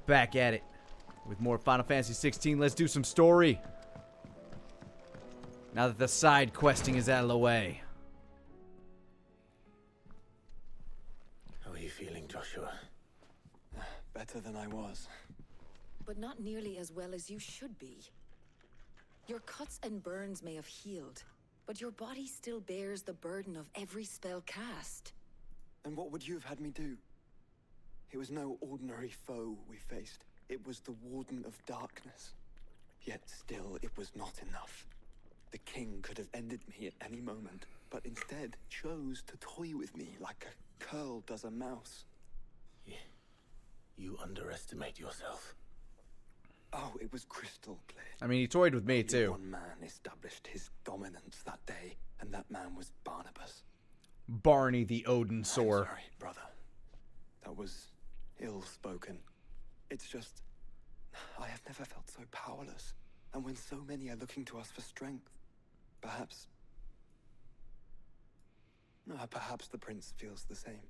Back at it with more Final Fantasy 16. Let's do some story. Now that the side questing is out of the way. How are you feeling, Joshua? Better than I was. But not nearly as well as you should be. Your cuts and burns may have healed, but your body still bears the burden of every spell cast. And what would you have had me do? It was no ordinary foe we faced. It was the Warden of Darkness. Yet still, it was not enough. The king could have ended me at any moment, but instead chose to toy with me like a curl does a mouse. Yeah. You underestimate yourself. Oh, it was crystal clear. I mean, he toyed with me Only too. one man established his dominance that day, and that man was Barnabas. Barney the Odin I'm sore. sorry, brother. That was ill-spoken. It's just, I have never felt so powerless. And when so many are looking to us for strength, perhaps the prince feels the same.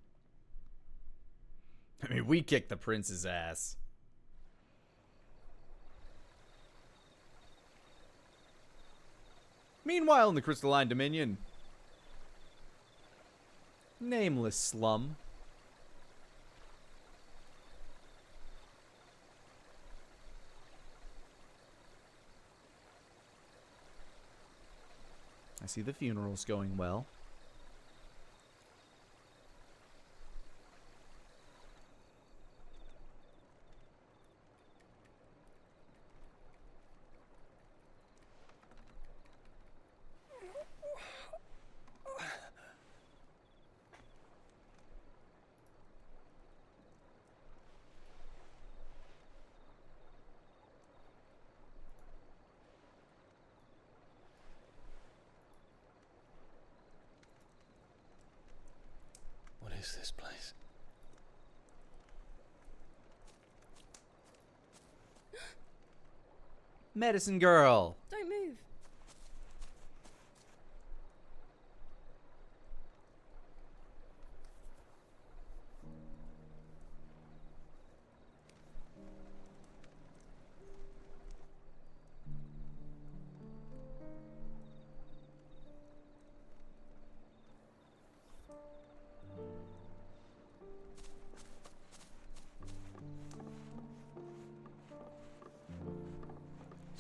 I mean, we kicked the prince's ass. Meanwhile, in the Crystalline Dominion, nameless slum. I see the funeral's going well. What is this place? Medicine girl. Don't move.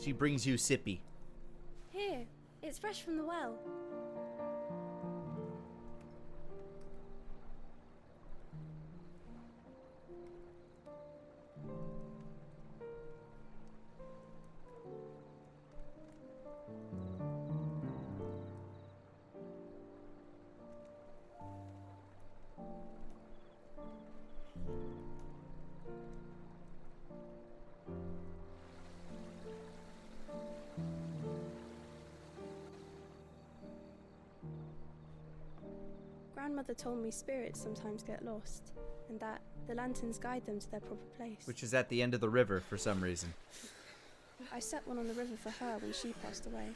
She brings you sippy. Here, it's fresh from the well. Grandmother told me spirits sometimes get lost, and that the lanterns guide them to their proper place. Which is at the end of the river for some reason. I set one on the river for her when she passed away.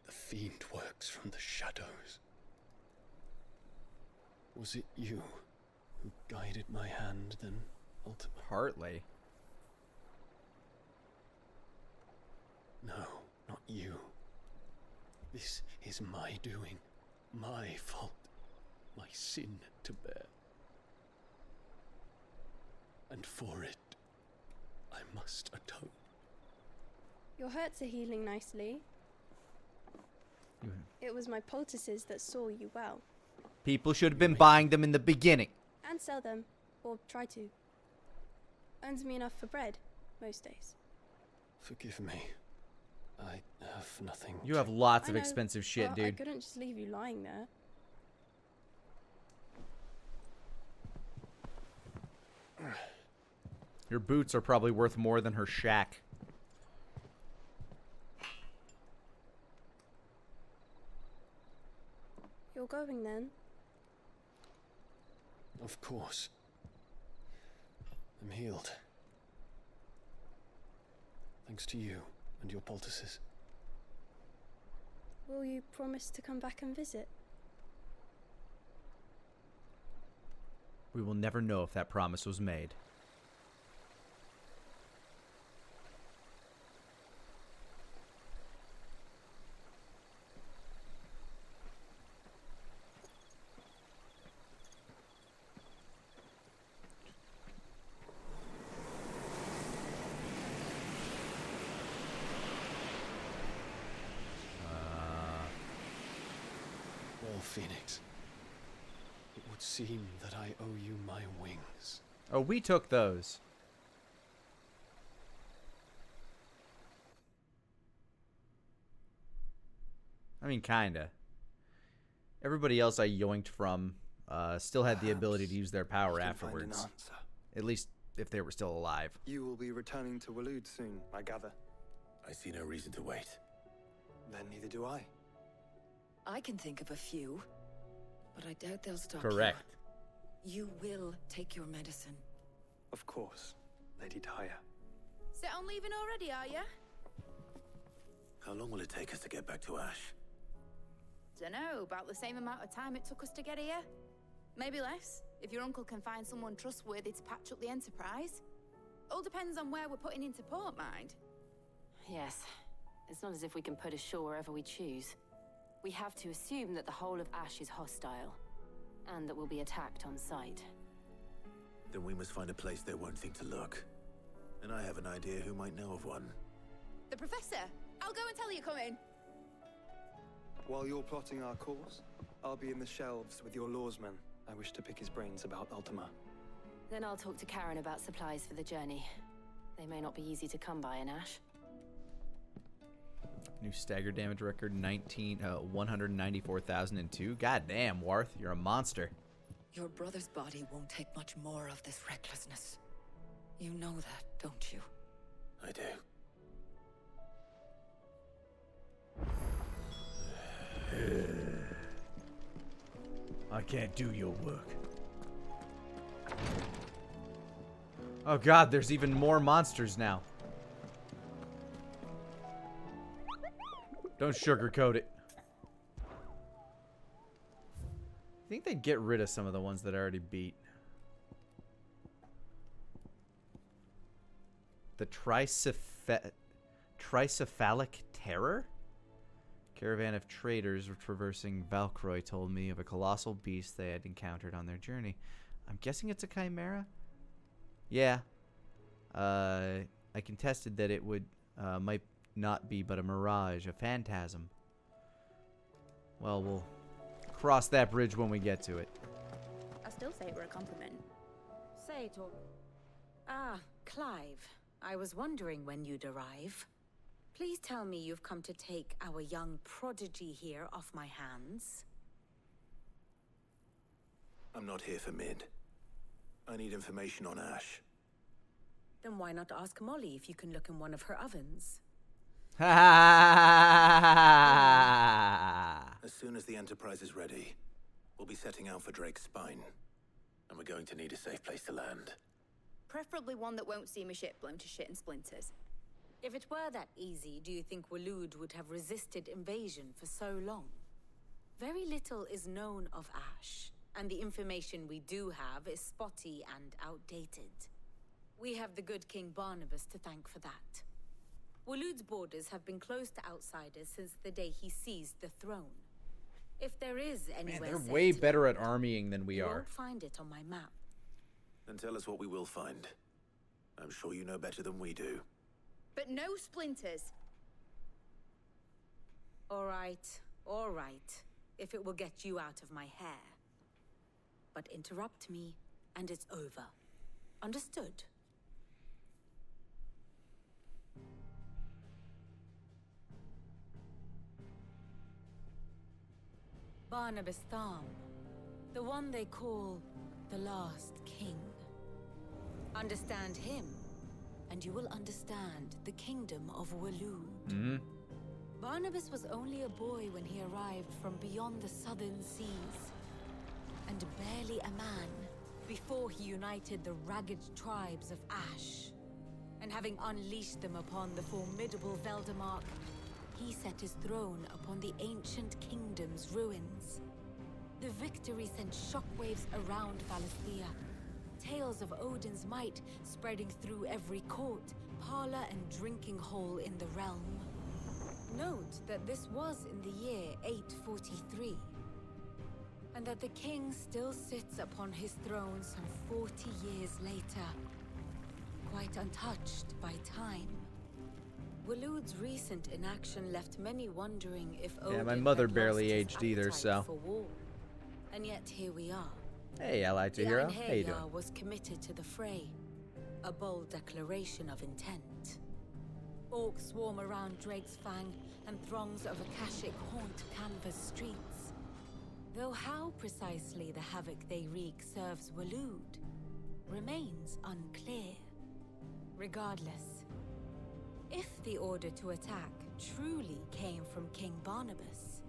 The fiend works from the shadows. Was it you who guided my hand, then ultimately? Partly. No, not you. This is my doing, my fault, my sin to bear. And for it, I must atone. Your hurts are healing nicely. It was my poultices that saw you well. People should have been buying them in the beginning. And sell them, or try to. Earns me enough for bread, most days. Forgive me. I have nothing. You have lots I of know, expensive shit, but I dude. couldn't just leave you lying there. Your boots are probably worth more than her shack. You're going then? Of course. I'm healed. Thanks to you and your poultices. Will you promise to come back and visit? We will never know if that promise was made. Well, Phoenix, it would seem that I owe you my wings. Oh, we took those. I mean, kinda. Everybody else I yoinked from still had the ability to use their power You can find an afterwards. answer. At least if they were still alive. You will be returning to Waloed soon, I gather. I see no reason to wait. Then neither do I. I can think of a few, but I doubt they'll stop Correct. you. You will take your medicine. Of course, Lady Daya. Set on leaving already, are ya? How long will it take us to get back to Ash? Dunno, about the same amount of time it took us to get here. Maybe less, if your uncle can find someone trustworthy to patch up the Enterprise. All depends on where we're putting into port, mind. Yes. It's not as if we can put ashore wherever we choose. We have to assume that the whole of Ash is hostile, and that we'll be attacked on sight. Then we must find a place they won't think to look. And I have an idea who might know of one. The Professor! I'll go and tell you coming. While you're plotting our course, I'll be in the shelves with your lawsman. I wish to pick his brains about Ultima. Then I'll talk to Karen about supplies for the journey. They may not be easy to come by in Ash. New stagger damage record 194,002. God damn, Warth, you're a monster. Your brother's body won't take much more of this recklessness. You know that, don't you? I do. I can't do your work. Oh god, there's even more monsters now. Don't sugarcoat it. I think they'd get rid of some of the ones that I already beat. The Tricephalic Terror? Caravan of traders traversing Valkroy told me of a colossal beast they had encountered on their journey. I'm guessing it's a chimera? Yeah. I contested that it would might not be but a mirage, a phantasm. Well, we'll cross that bridge when we get to it. I still say it were a compliment. Say it all. Ah, Clive. I was wondering when you'd arrive. Please tell me you've come to take our young prodigy here off my hands. I'm not here for Mid. I need information on Ash. Then why not ask Molly if you can look in one of her ovens? As soon as the Enterprise is ready, we'll be setting out for Drake's Spine. And we're going to need a safe place to land. Preferably one that won't see my ship blown to shit and splinters. If it were that easy, do you think Waloed would have resisted invasion for so long? Very little is known of Ash, and the information we do have is spotty and outdated. We have the good King Barnabas to thank for that. Waloed's borders have been closed to outsiders since the day he seized the throne. If there is anywhere Man, they're safe way to better land, at armying than we you are. won't find it on my map. Then tell us what we will find. I'm sure you know better than we do. But no splinters. All right, if it will get you out of my hair. But interrupt me, and it's over. Understood? Barnabas Tham, the one they call the last king. Understand him, and you will understand the kingdom of Waloed. Barnabas was only a boy when he arrived from beyond the southern seas, and barely a man before he united the ragged tribes of Ash. And having unleashed them upon the formidable Veldemark, he set his throne upon the ancient kingdom's ruins. The victory sent shockwaves around Valisthea, tales of Odin's might spreading through every court, parlor, and drinking hole in the realm. Note that this was in the year 843, and that the king still sits upon his throne some 40 years later, quite untouched by time. Waloed's recent inaction left many wondering if Odin my mother had barely lost his aged either, appetite so. for war. And yet here we are. Hey, allied to hero. How you doing? Einherjar was committed to the fray, a bold declaration of intent. Orcs swarm around Drake's Fang, and throngs of Akashic haunt Canva's streets. Though how precisely the havoc they wreak serves Waloed remains unclear. Regardless, if the order to attack truly came from King Barnabas,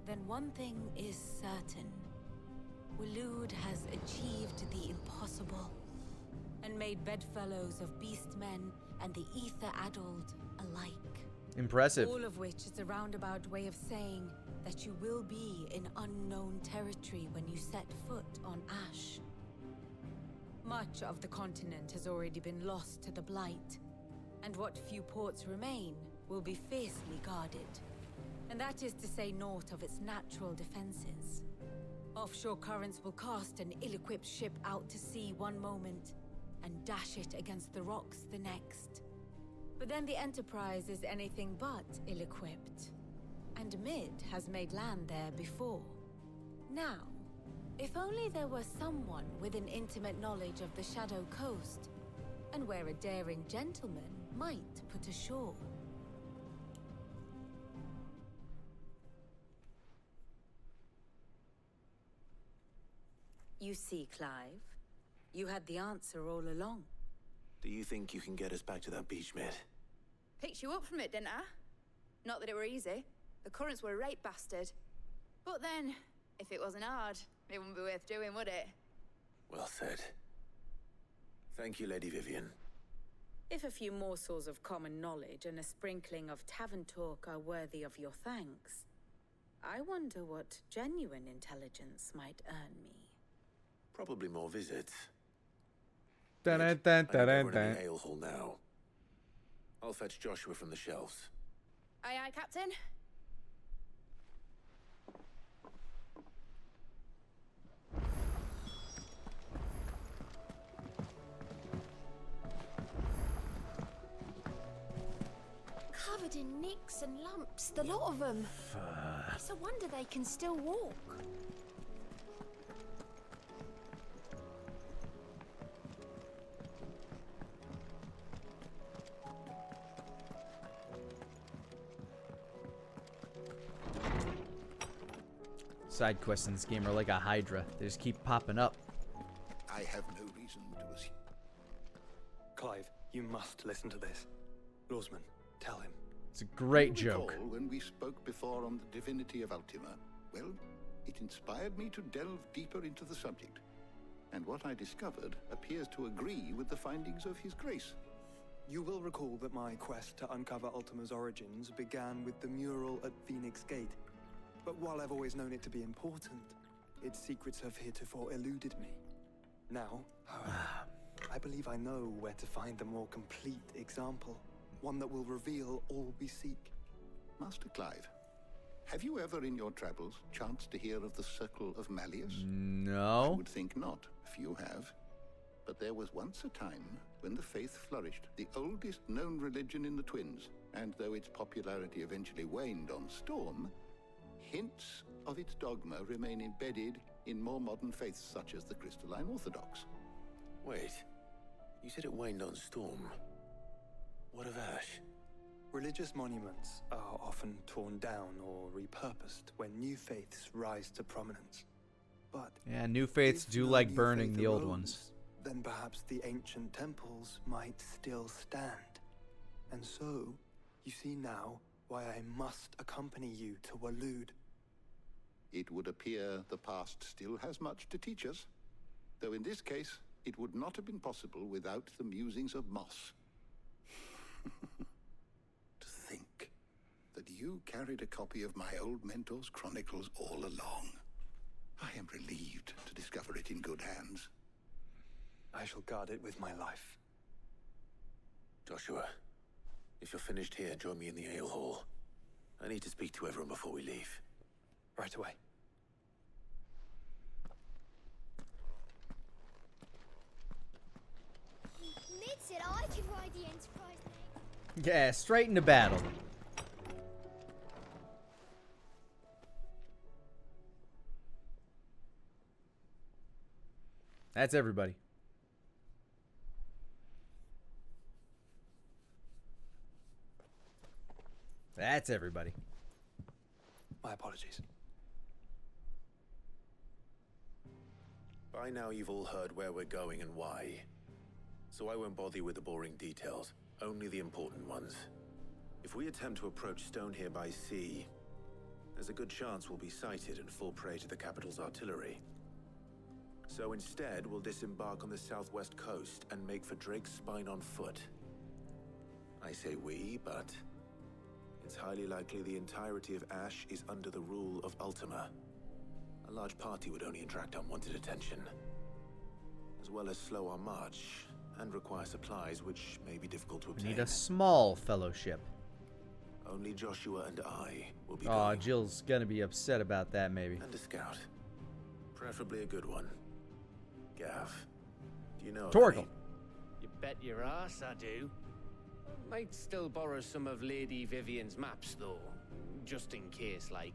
then one thing is certain. Waloed has achieved the impossible, and made bedfellows of beastmen and the ether-addled alike. Impressive. All of which is a roundabout way of saying that you will be in unknown territory when you set foot on Ash. Much of the continent has already been lost to the Blight, and what few ports remain will be fiercely guarded. And that is to say naught of its natural defenses. Offshore currents will cast an ill-equipped ship out to sea one moment, and dash it against the rocks the next. But then the Enterprise is anything but ill-equipped, and Mid has made land there before. Now, if only there were someone with an intimate knowledge of the Shadow Coast, and where a daring gentleman might put ashore. You see, Clive, you had the answer all along. Do you think you can get us back to that beach, mate? Picked you up from it, didn't I? Not that it were easy. The currents were a right bastard. But then, if it wasn't hard, it wouldn't be worth doing, would it? Well said. Thank you, Lady Vivian. If a few morsels of common knowledge and a sprinkling of tavern talk are worthy of your thanks, I wonder what genuine intelligence might earn me. Probably more visits. Dun, Mate, dun, I dun, think dun, we're in dun. the ale hall now. I'll fetch Joshua from the shelves. Aye, aye, Captain. Covered in nicks and lumps, the lot of them. It's a wonder they can still walk. Side quests in this game are like a Hydra. They just keep popping up. I have no reason to assume. Clive, you must listen to this. Lawsman, tell him. It's a great Do you joke. recall when we spoke before on the divinity of Ultima? Well, it inspired me to delve deeper into the subject. And what I discovered appears to agree with the findings of His Grace. You will recall that my quest to uncover Ultima's origins began with the mural at Phoenix Gate. But while I've always known it to be important, its secrets have heretofore eluded me. Now, however, I believe I know where to find the more complete example. One that will reveal all we seek. Master Clive, have you ever in your travels chanced to hear of the Circle of Malleus? I No. would think not, few have. But there was once a time when the faith flourished, the oldest known religion in the Twins. And though its popularity eventually waned on Storm, hints of its dogma remain embedded in more modern faiths such as the Crystalline Orthodox. Wait, you said it waned on Storm. What of Ash? Religious monuments are often torn down or repurposed when new faiths rise to prominence. But Yeah, new faiths if do no like new burning faith the old arose, ones. then perhaps the ancient temples might still stand. And so, you see now why I must accompany you to Waloed. It would appear the past still has much to teach us, though in this case, it would not have been possible without the musings of Moss. To think that you carried a copy of my old mentor's chronicles all along. I am relieved to discover it in good hands. I shall guard it with my life. Joshua, if you're finished here, join me in the ale hall. I need to speak to everyone before we leave. Right away. Mid said I could ride the Enterprise name. Yeah, straight into battle. That's everybody. That's everybody. My apologies. By now you've all heard where we're going and why. So I won't bother you with the boring details, only the important ones. If we attempt to approach Stone here by sea, there's a good chance we'll be sighted and fall prey to the capital's artillery. So instead, we'll disembark on the southwest coast and make for Drake's Spine on foot. I say we, but it's highly likely the entirety of Ash is under the rule of Ultima. A large party would only attract unwanted attention, as well as slow our march and require supplies which may be difficult to We obtain. need a small fellowship. Only Joshua and I will be Aw, going. Jill's gonna be upset about that, maybe. And a scout. Preferably a good one. Gav, do you know of Torgal. any? You bet your ass I do. Might still borrow some of Lady Vivian's maps, though. Just in case, like.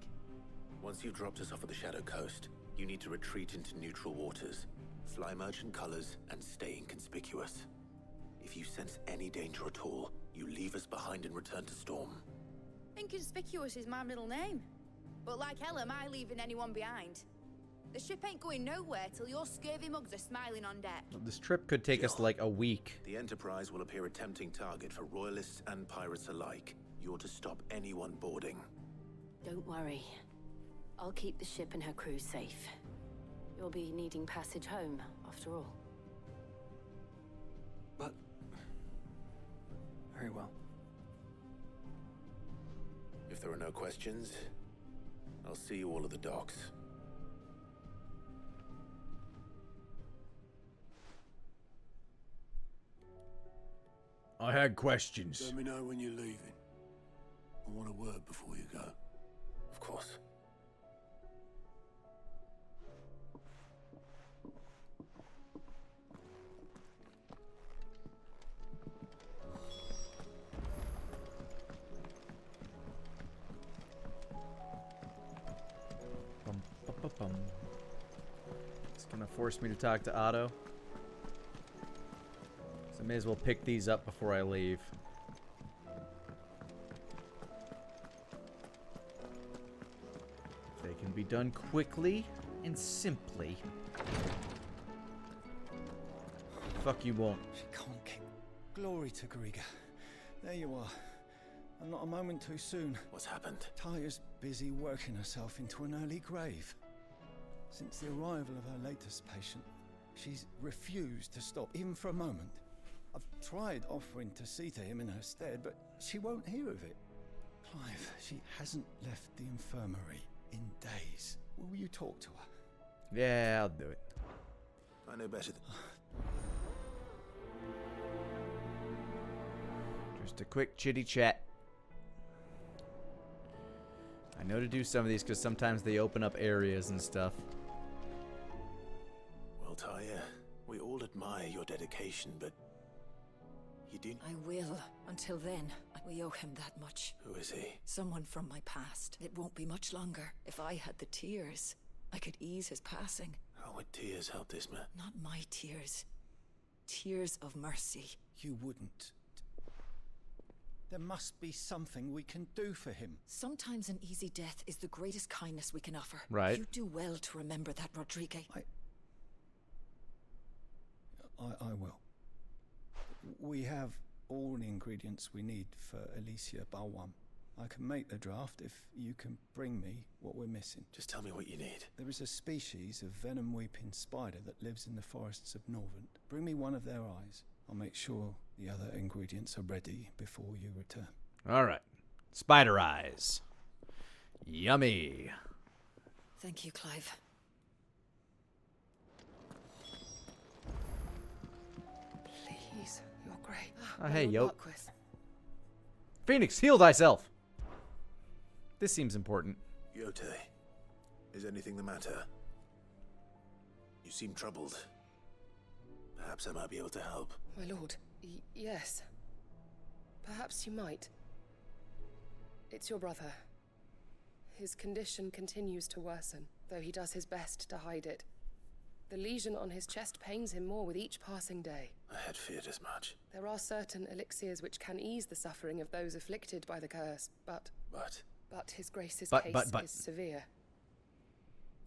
Once you've dropped us off at the Shadow Coast, you need to retreat into neutral waters, fly merchant colors, and stay inconspicuous. If you sense any danger at all, you leave us behind and return to Storm. Inconspicuous is my middle name. But like hell am I leaving anyone behind. The ship ain't going nowhere till your scurvy mugs are smiling on deck. This trip could take us like a week. The Enterprise will appear a tempting target for royalists and pirates alike. You're to stop anyone boarding. Don't worry. I'll keep the ship and her crew safe. You'll be needing passage home, after all. But... very well. If there are no questions, I'll see you all at the docks. I had questions. Let me know when you're leaving. I want a word before you go. Of course. Bum, bum, bum, bum. It's gonna force me to talk to Otto. So I may as well pick these up before I leave. They can be done quickly and simply. Fuck you won't. She can't kick. Glory to Gariga. There you are. And not a moment too soon. What's happened? Taya's busy working herself into an early grave. Since the arrival of her latest patient, she's refused to stop, even for a moment. I've tried offering to see to him in her stead, but she won't hear of it. Clive, she hasn't left the infirmary in days. Will you talk to her? Yeah, I'll do it. I know better than... Just a quick chitty chat. I know to do some of these because sometimes they open up areas and stuff. Well, Taya, we all admire your dedication, but... you do... I will. Until then, we owe him that much. Who is he? Someone from my past. It won't be much longer. If I had the tears, I could ease his passing. How would tears help this man? Not my tears. Tears of mercy. You wouldn't. There must be something we can do for him. Sometimes an easy death is the greatest kindness we can offer. Right. You do well to remember that, Rodrigue. I will. We have all the ingredients we need for Alicia Balwam. I can make the draft if you can bring me what we're missing. Just tell me what you need. There is a species of venom-weeping spider that lives in the forests of Norvent. Bring me one of their eyes. I'll make sure the other ingredients are ready before you return. All right. Spider eyes. Yummy. Thank you, Clive. Please, your grace. Oh, hey, yo. Marquis. Phoenix, heal thyself. This seems important. Yote, is anything the matter? You seem troubled. Perhaps I might be able to help. My lord, yes. Perhaps you might. It's your brother. His condition continues to worsen, though he does his best to hide it. The lesion on his chest pains him more with each passing day. I had feared as much. There are certain elixirs which can ease the suffering of those afflicted by the curse, but his grace's case is severe.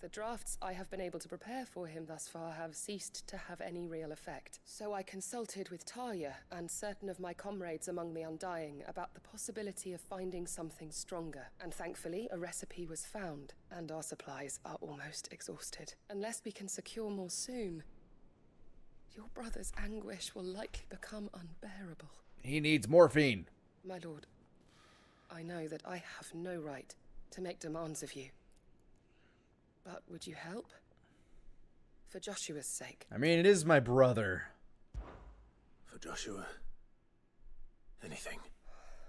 The drafts I have been able to prepare for him thus far have ceased to have any real effect. So I consulted with Talia and certain of my comrades among the Undying about the possibility of finding something stronger. And thankfully, a recipe was found, and our supplies are almost exhausted. Unless we can secure more soon, your brother's anguish will likely become unbearable. He needs morphine. My lord, I know that I have no right to make demands of you. But would you help? For Joshua's sake. I mean, it is my brother. For Joshua? Anything.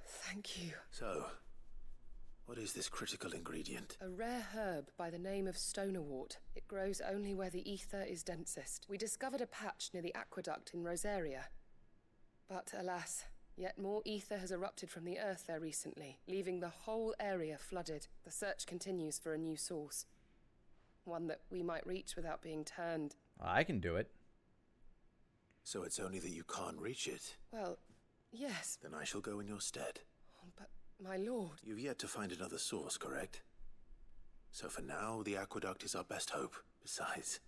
Thank you. So, what is this critical ingredient? A rare herb by the name of stonerwort. It grows only where the ether is densest. We discovered a patch near the aqueduct in Rosaria. But alas, yet more ether has erupted from the earth there recently, leaving the whole area flooded. The search continues for a new source. One that we might reach without being turned. I can do it. So it's only that you can't reach it? Well, yes. Then I shall go in your stead. But, my lord... You've yet to find another source, correct? So for now, the aqueduct is our best hope. Besides,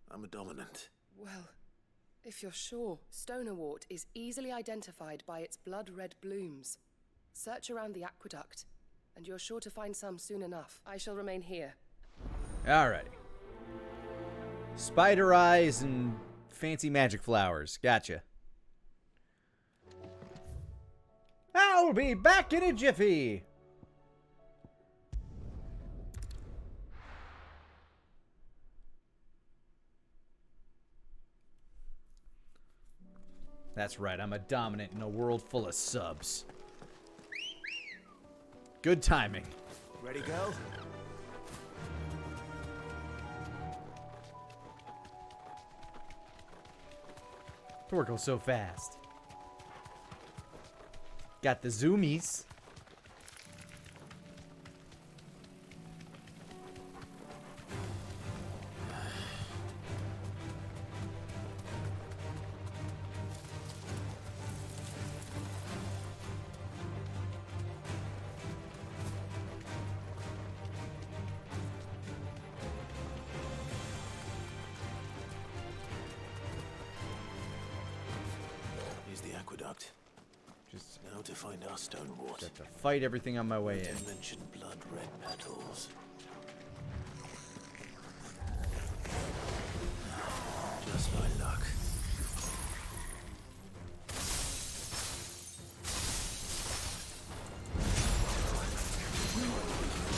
I'm a dominant. Well, if you're sure, stonerwort is easily identified by its blood-red blooms. Search around the aqueduct, and you're sure to find some soon enough. I shall remain here. Alrighty. Spider eyes and fancy magic flowers. Gotcha. I'll be back in a jiffy. That's right, I'm a dominant in a world full of subs. Good timing. Ready, go? Torko's so fast. Got the zoomies. Just now to find our stonewort. Got to fight everything on my way in. Mention blood red petals. Just my luck.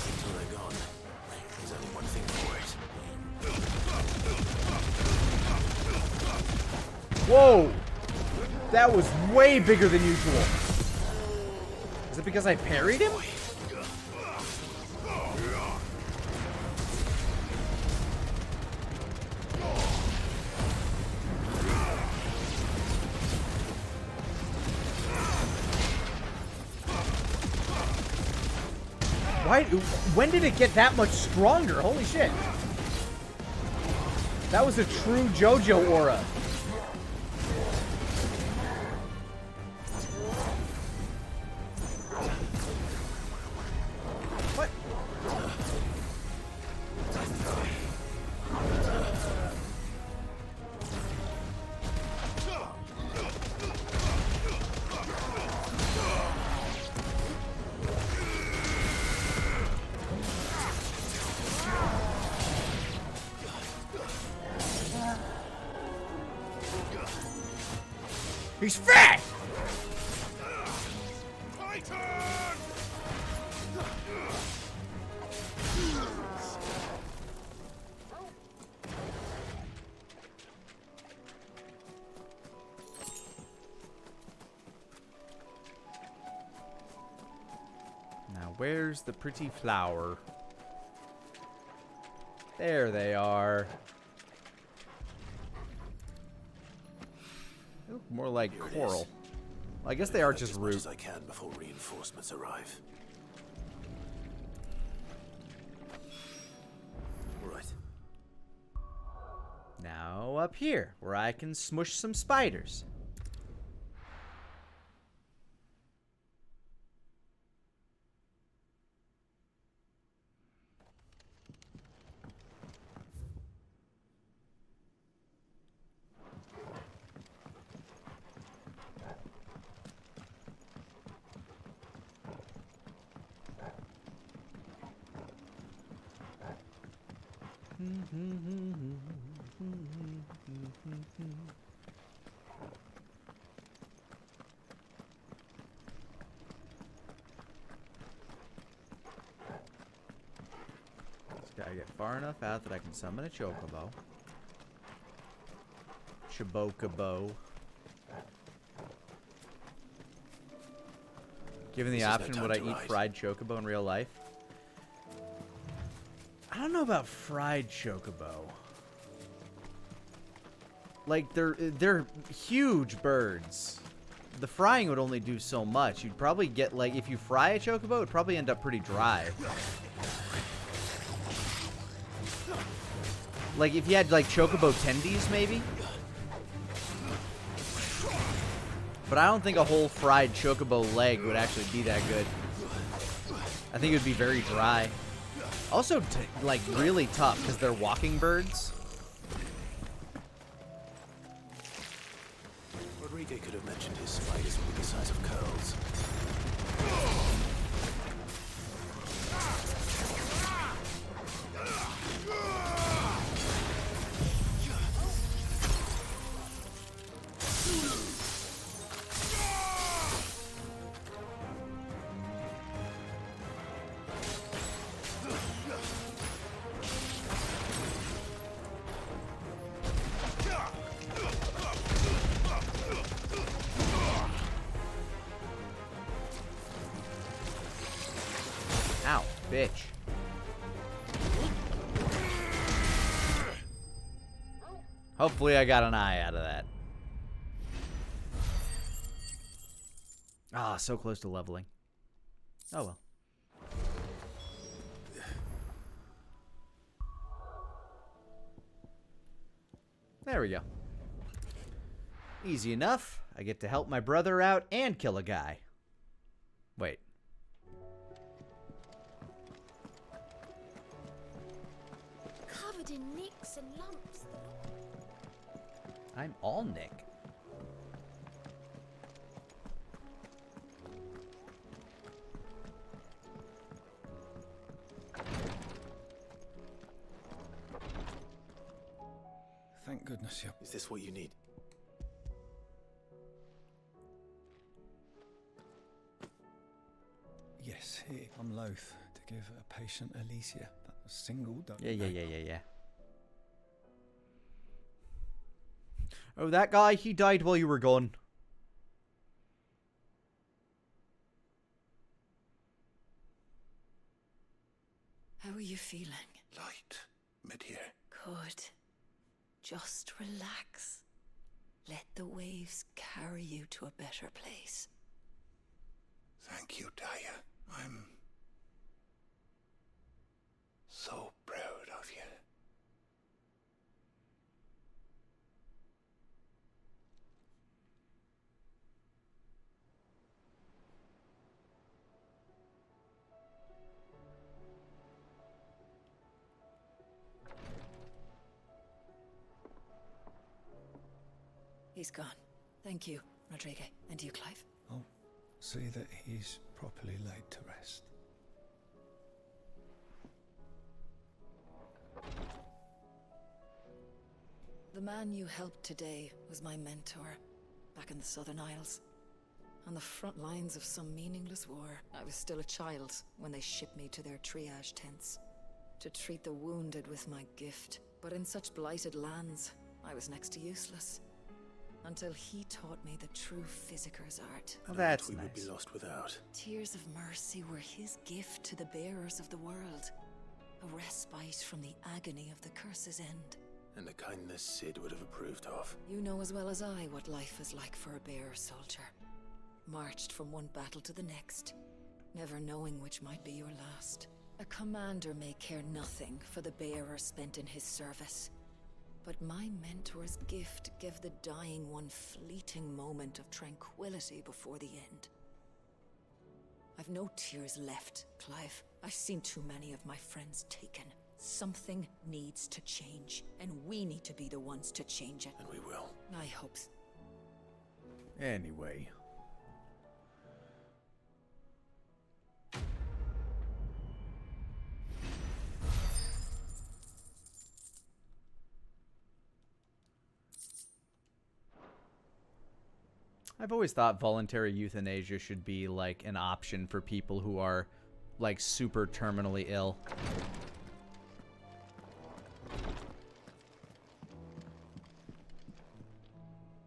Until they're gone, there's only one thing for it. Whoa! That was way bigger than usual. Is it because I parried him? Why? When did it get that much stronger? Holy shit. That was a true JoJo aura. He's fat! Now, where's the pretty flower? There they are. They look more like coral. Well, I guess they are just root. As I can before reinforcements arrive. Right. Now up here, where I can smush some spiders. Just gotta get far enough out that I can summon a chocobo. Chibokabo. Given the option, would I eat fried chocobo in real life? I don't know about fried chocobo. Like, they're huge birds. The frying would only do so much. You'd probably get, like, if you fry a chocobo, it would probably end up pretty dry. Like, if you had, like, chocobo tendies, maybe? But I don't think a whole fried chocobo leg would actually be that good. I think it would be very dry. Also, like, really tough, because they're walking birds. Rodrigo could have mentioned his spiders would be the size of curls. Ow, bitch. Hopefully I got an eye out of that. Ah, so close to leveling. Oh well. There we go. Easy enough. I get to help my brother out and kill a guy. Wait. Covered in nicks and lumps. I'm all Nick. Thank goodness you. Is this what you need? Yes, here. I'm loath to give a patient Alicia a single dose. Yeah. Oh, that guy, he died while you were gone. How are you feeling? Light, Medhir. Good. Just relax. Let the waves carry you to a better place. Thank you, Daya. I'm so proud of you. He's gone. Thank you, Rodrigo. And you, Clive. I'll see that he's properly laid to rest. The man you helped today was my mentor, back in the Southern Isles. On the front lines of some meaningless war. I was still a child when they shipped me to their triage tents to treat the wounded with my gift. But in such blighted lands, I was next to useless. Until he taught me the true physicker's art. Well, that's we nice. would be lost without. Tears of mercy were his gift to the bearers of the world. A respite from the agony of the curse's end. And a kindness Sid would have approved of. You know as well as I what life is like for a bearer soldier. Marched from one battle to the next, never knowing which might be your last. A commander may care nothing for the bearer spent in his service. But my mentor's gift gave the dying one fleeting moment of tranquility before the end. I've no tears left, Clive. I've seen too many of my friends taken. Something needs to change, and we need to be the ones to change it. And we will. I hope so. Anyway. I've always thought voluntary euthanasia should be like an option for people who are like super terminally ill.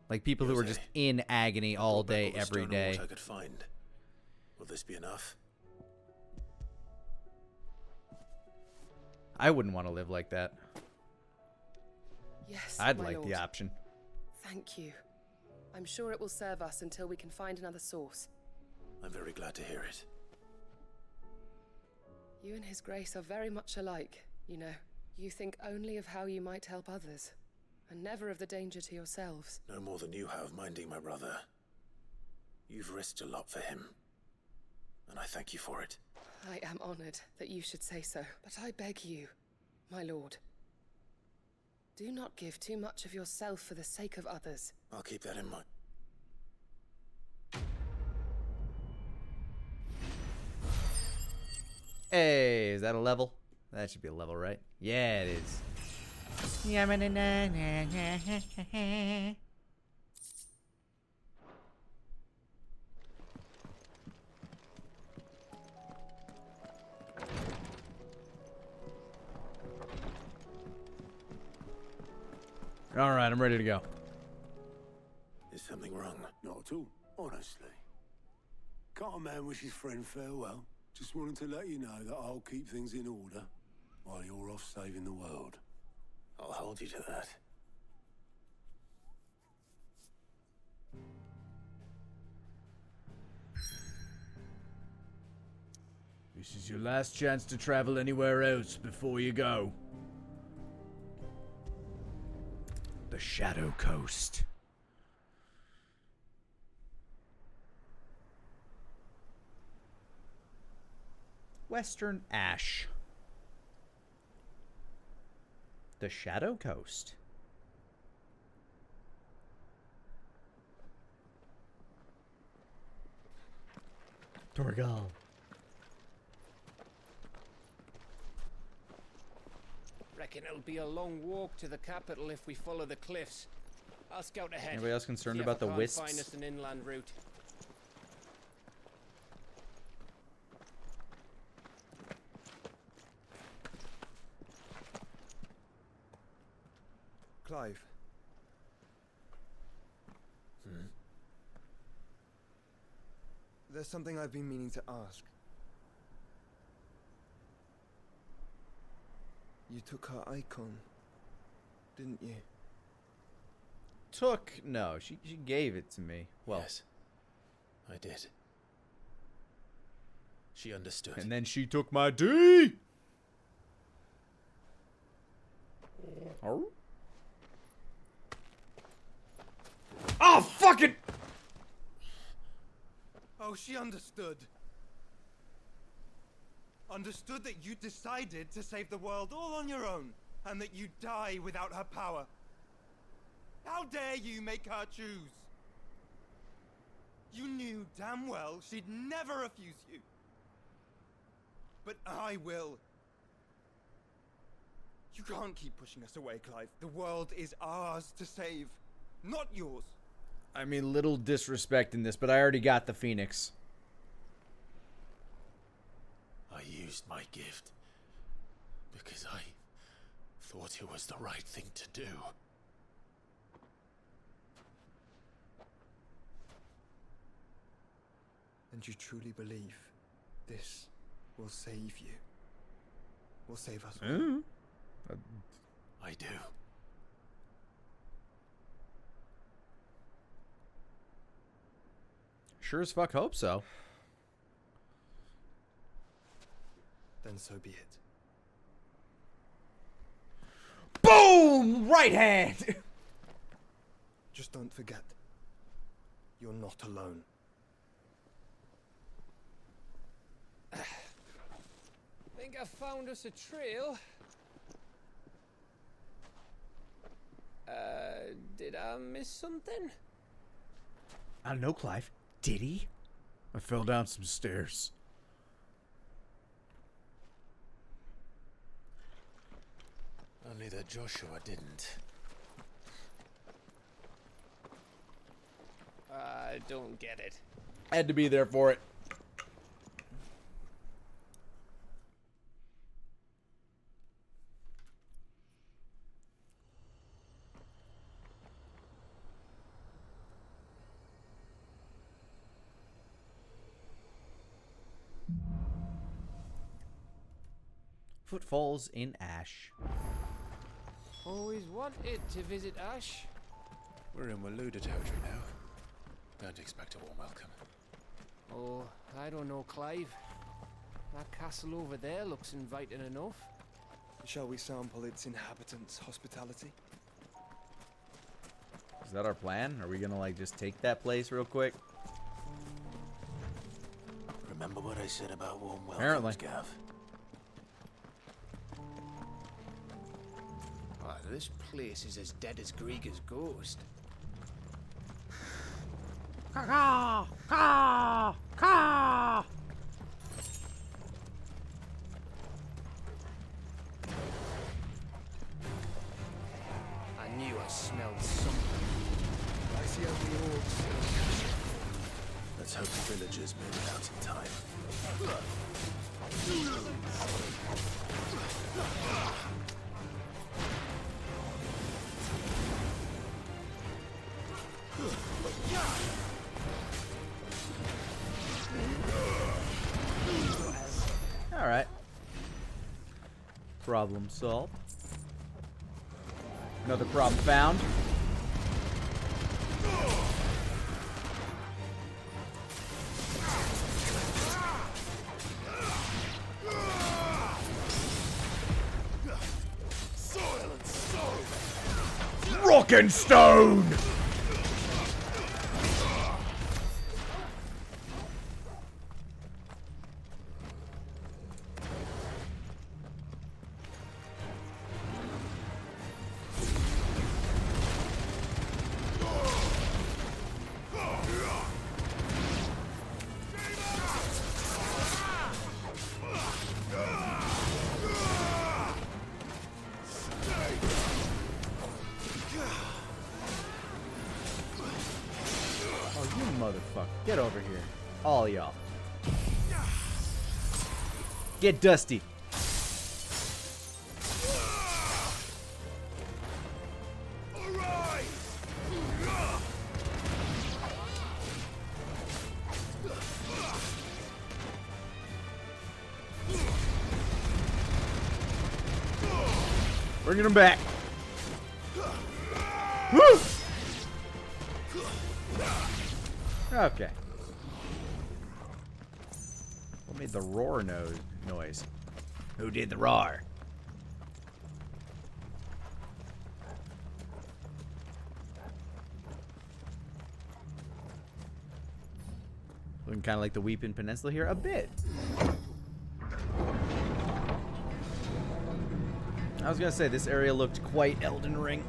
Like people who are just in agony all day, every day. I could find. Will this be enough? I wouldn't want to live like that. Yes, I'd my like lord. the option. Thank you. I'm sure it will serve us until we can find another source. I'm very glad to hear it. You and His Grace are very much alike, you know. You think only of how you might help others, and never of the danger to yourselves. No more than you have minding my brother. You've risked a lot for him, and I thank you for it. I am honored that you should say so, but I beg you, my lord, do not give too much of yourself for the sake of others. I'll keep that in mind. Hey, is that a level? That should be a level, right? Yeah, it is. All right, I'm ready to go. Is something wrong? Not at all, honestly. Can't a man wish his friend farewell? Just wanted to let you know that I'll keep things in order while you're off saving the world. I'll hold you to that. This is your last chance to travel anywhere else before you go. The Shadow Coast. Western Ash. The Shadow Coast. Torgal. Reckon it'll be a long walk to the capital if we follow the cliffs. I'll scout ahead. Anybody else concerned See if about the I can't wisps? Find us an inland route. Clive. There's something I've been meaning to ask. You took her icon, didn't you? Took? No, she gave it to me. Well, yes, I did. She understood. And then she took my D! Oh? Oh, fuck it! Oh, she understood. Understood that you decided to save the world all on your own, and that you'd die without her power. How dare you make her choose? You knew damn well she'd never refuse you. But I will. You can't keep pushing us away, Clive. The world is ours to save, not yours. I mean, little disrespect in this, but I already got the Phoenix. I used my gift because I thought it was the right thing to do. And you truly believe this will save you? Will save us all? I do. Sure as fuck hope so. Then so be it. Boom! Right hand! Just don't forget, you're not alone. Think I found us a trail. Did I miss something? I don't know, Clive. Did he? I fell down some stairs. Only that Joshua didn't. I don't get it. I had to be there for it. Footfalls in ash. Always wanted to visit Ash. We're in Waluda territory now. Don't expect a warm welcome. Oh, I don't know, Clive. That castle over there looks inviting enough. Shall we sample its inhabitants' hospitality? Is that our plan? Are we gonna like just take that place real quick? Remember what I said about warm welcomes, Apparently. Gav? Oh, this place is as dead as Greagor's ghost. Caw, caw, caw. I knew I smelled something. I see only orcs. Let's hope the villagers made it out in time. All right. Problem solved. Another problem found. Rock and stone! Motherfucker. Get over here. All y'all. Get dusty. Bringing him back. Woo! Okay. What made the roar noise? Who did the roar? Looking kind of like the Weeping Peninsula here, a bit. I was gonna say this area looked quite Elden Ring.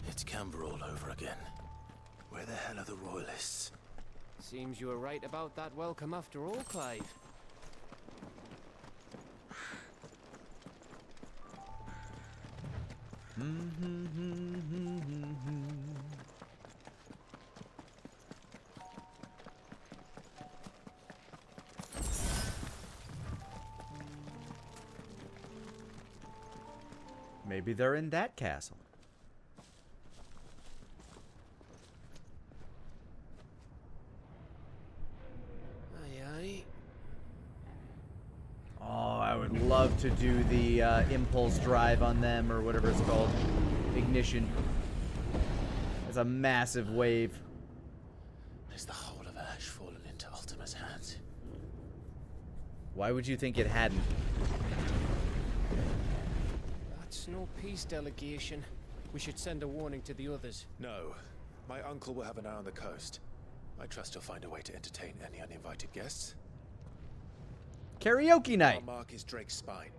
It's Camber all over again. Where the hell are the royalists? Seems you were right about that welcome after all, Clive. Maybe they're in that castle. Oh, I would love to do the impulse drive on them, or whatever it's called. Ignition. It's a massive wave. Has the whole of Ash fallen into Ultima's hands? Why would you think it hadn't? That's no peace delegation. We should send a warning to the others. No. My uncle will have an eye on the coast. I trust he'll find a way to entertain any uninvited guests. Karaoke night! Our mark is Drake's spine,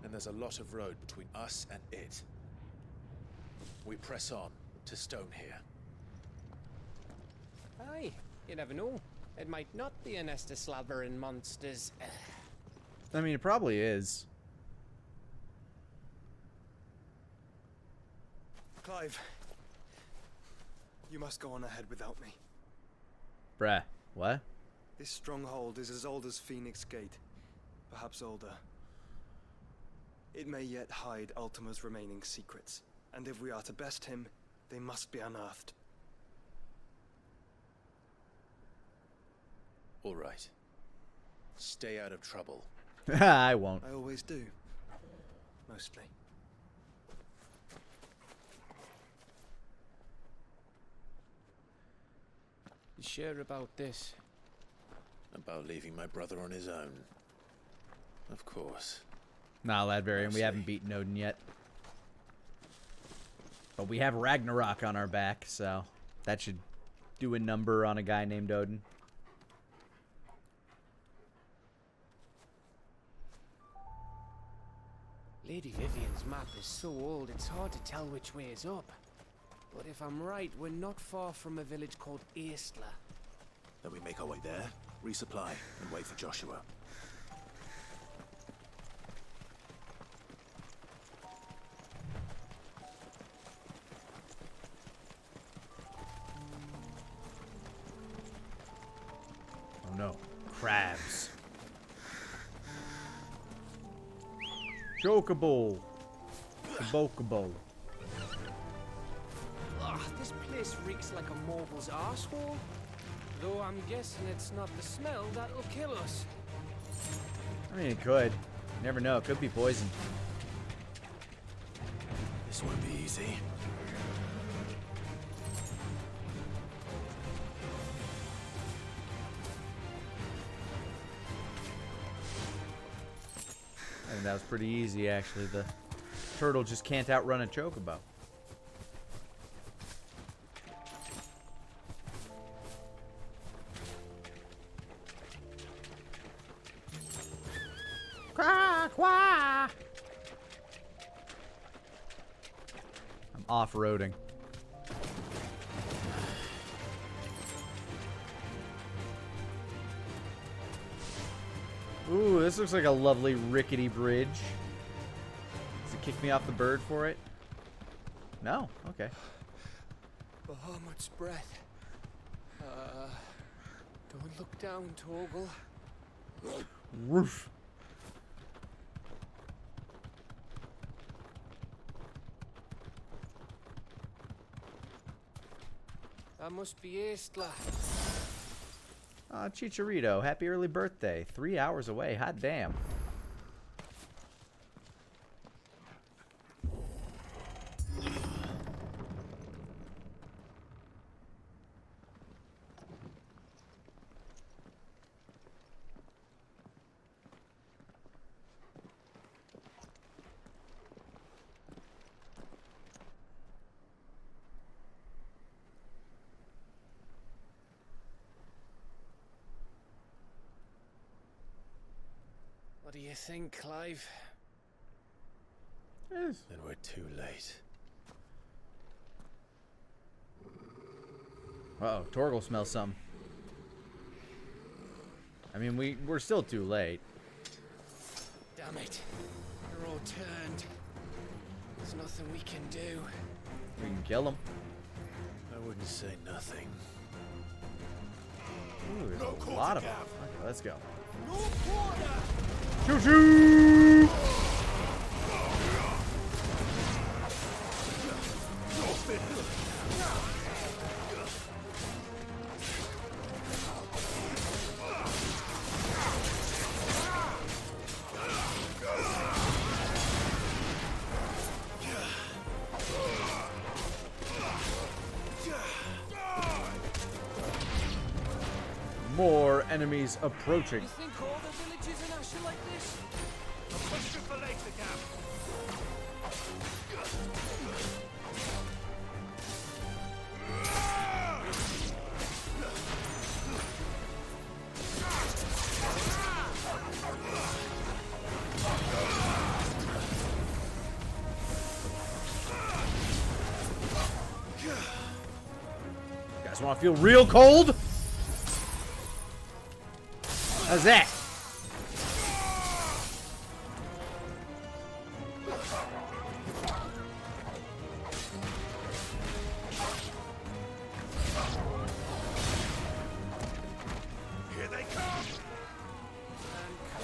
and there's a lot of road between us and it. We press on to Stone here. Aye, you never know. It might not be a nest of slabbering monsters. I mean, it probably is. Clive, you must go on ahead without me. Bruh, what? This stronghold is as old as Phoenix Gate, perhaps older. It may yet hide Ultima's remaining secrets, and if we are to best him, they must be unearthed. All right. Stay out of trouble. I won't. I always do. Mostly. You sure about this? About leaving my brother on his own. Of course. Nah, Ladvarian, we haven't beaten Odin yet. But we have Ragnarok on our back, so that should do a number on a guy named Odin. Lady Vivian's map is so old, it's hard to tell which way is up. But if I'm right, we're not far from a village called Aistla. Then we make our way there, resupply, and wait for Joshua. Oh no. Crabs. Chocobo. Chocobo. Ugh, this place reeks like a mobile's arsehole. Though I'm guessing it's not the smell that'll kill us. I mean, it could. You never know. It could be poison. This won't be easy. I think that was pretty easy, actually. The turtle just can't outrun a chocobo. Quack, quack. I'm off-roading. Ooh, this looks like a lovely rickety bridge. Does it kick me off the bird for it? No? Okay. Bahamut's breath. Don't look down, Torgal. Woof. That must be Aistla. Chicharito, happy early birthday. 3 hours away, hot damn. What do you think, Clive? Then we're too late. Uh-oh, Torgal smells something. I mean, we're still too late. Damn it. You're all turned. There's nothing we can do. We can kill him. I wouldn't say nothing. Ooh, there's a lot of them. Okay, let's go. No quarter! Choo-choo! More enemies approaching. You think all the villages in Ash are like this? A question for later, Cap. You guys want to feel real cold? How's that? Here they come!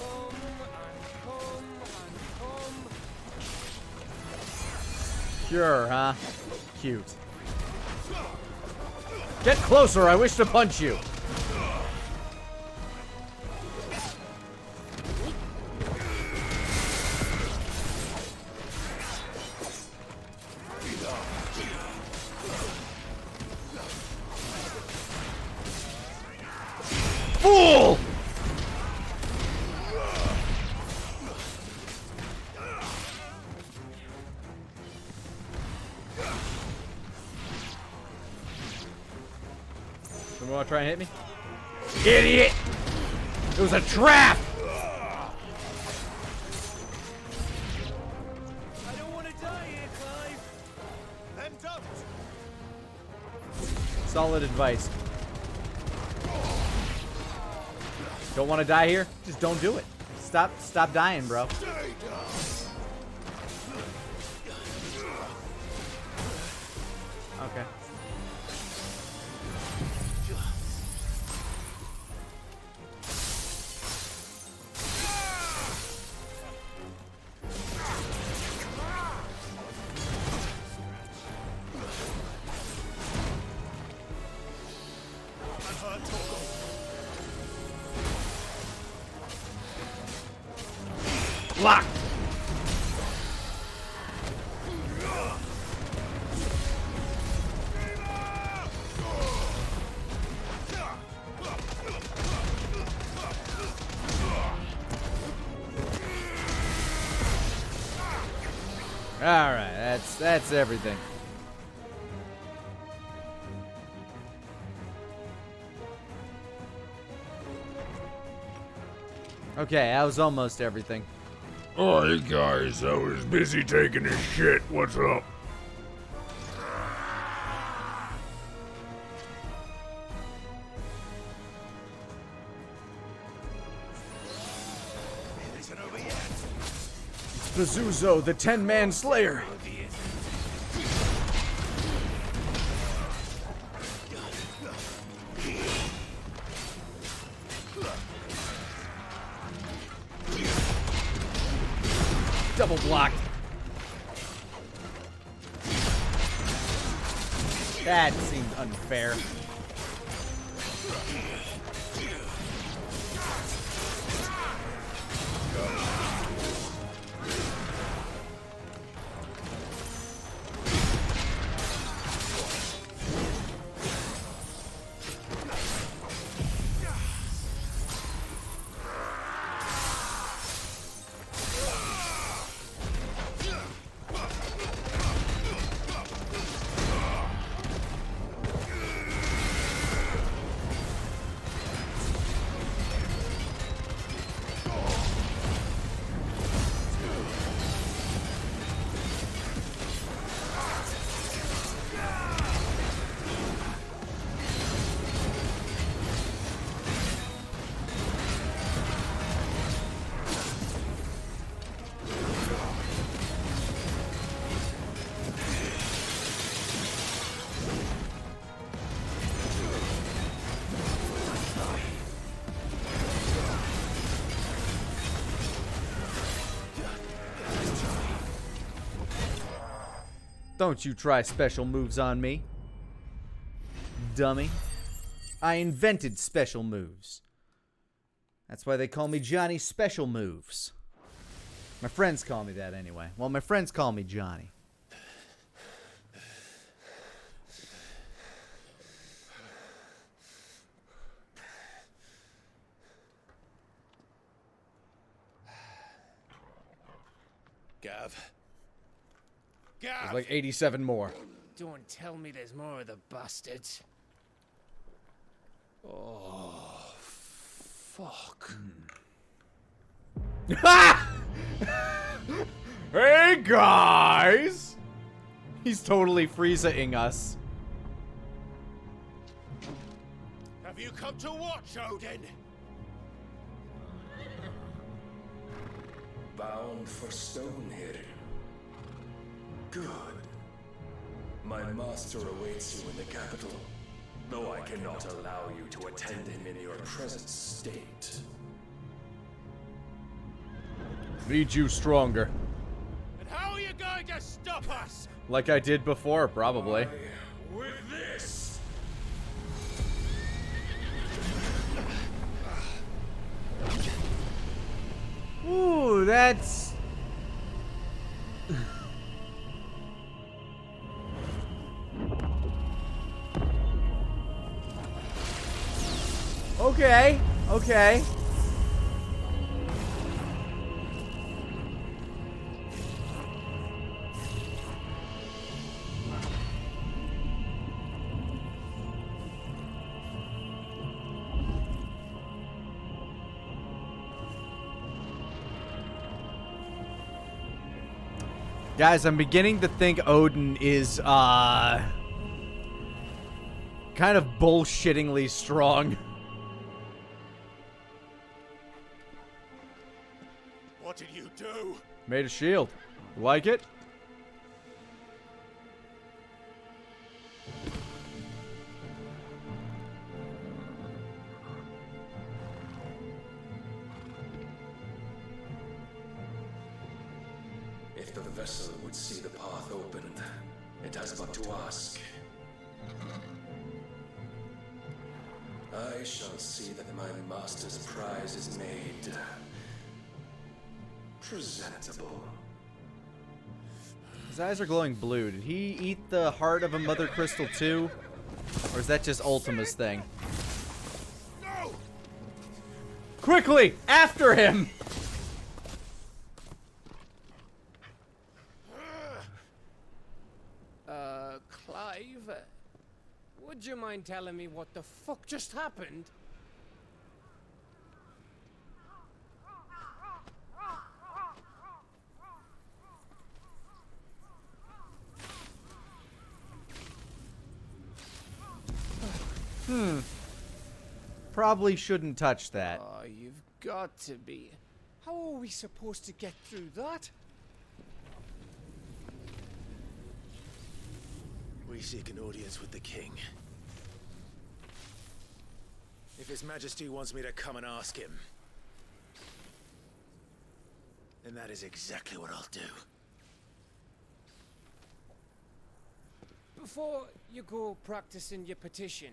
And come, and come, and come. Sure, huh? Cute. Get closer, I wish to punch you. Fool! Someone want to try and hit me? Idiot! It was a trap! I don't want to die here, Clive. Then don't. Solid advice. Don't want to die here? Just don't do it. Stop dying, bro. Okay. Lock. All right, that's everything. Okay, that was almost everything. Oh, hey guys, I was busy taking a shit. What's up? It isn't over yet. It's the Zuzo, the 10-man slayer. Double blocked. That seemed unfair. Don't you try special moves on me, dummy. I invented special moves. That's why they call me Johnny Special Moves. My friends call me that anyway. Well, my friends call me Johnny. Gav. There's like 87 more. Don't tell me there's more of the bastards. Oh, fuck. Hey, guys! He's totally Frieza-ing us. Have you come to watch, Odin? Bound for Stonehill. Good. My master awaits you in the capital, though I cannot allow you to attend him in your present state. Need you stronger. And how are you going to stop us? Like I did before, probably. With this! Ooh, that's... Okay, okay. Guys, I'm beginning to think Odin is, kind of bullshittingly strong. What did you do? Made a shield. Like it? If the vessel would see the path opened, it has but to ask. I shall see that my master's prize is made presentable. His eyes are glowing blue. Did he eat the heart of a Mother Crystal too? Or is that just Ultima's thing? No! Quickly! After him! Clive, would you mind telling me what the fuck just happened? Probably shouldn't touch that. Oh, you've got to be. How are we supposed to get through that? We seek an audience with the king. If His Majesty wants me to come and ask him, then that is exactly what I'll do. Before you go practicing your petition,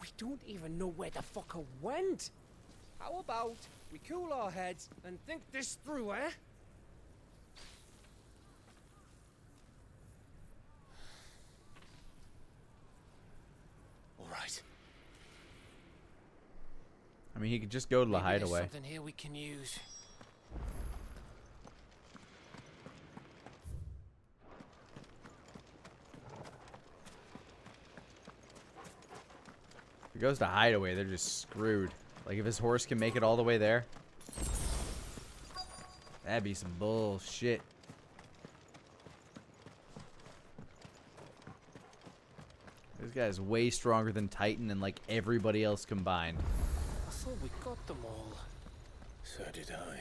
we don't even know where the fucker went. How about we cool our heads and think this through, eh? All right. I mean, he could just go to the Maybe hideaway. there's something here we can use. If he goes to hideaway, they're just screwed. Like, if his horse can make it all the way there, that'd be some bullshit. This guy's way stronger than Titan and, like, everybody else combined. I thought we got them all. So did I.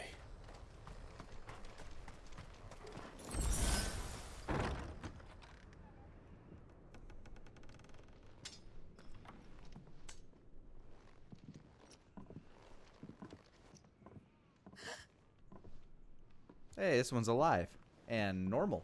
Hey, this one's alive and normal.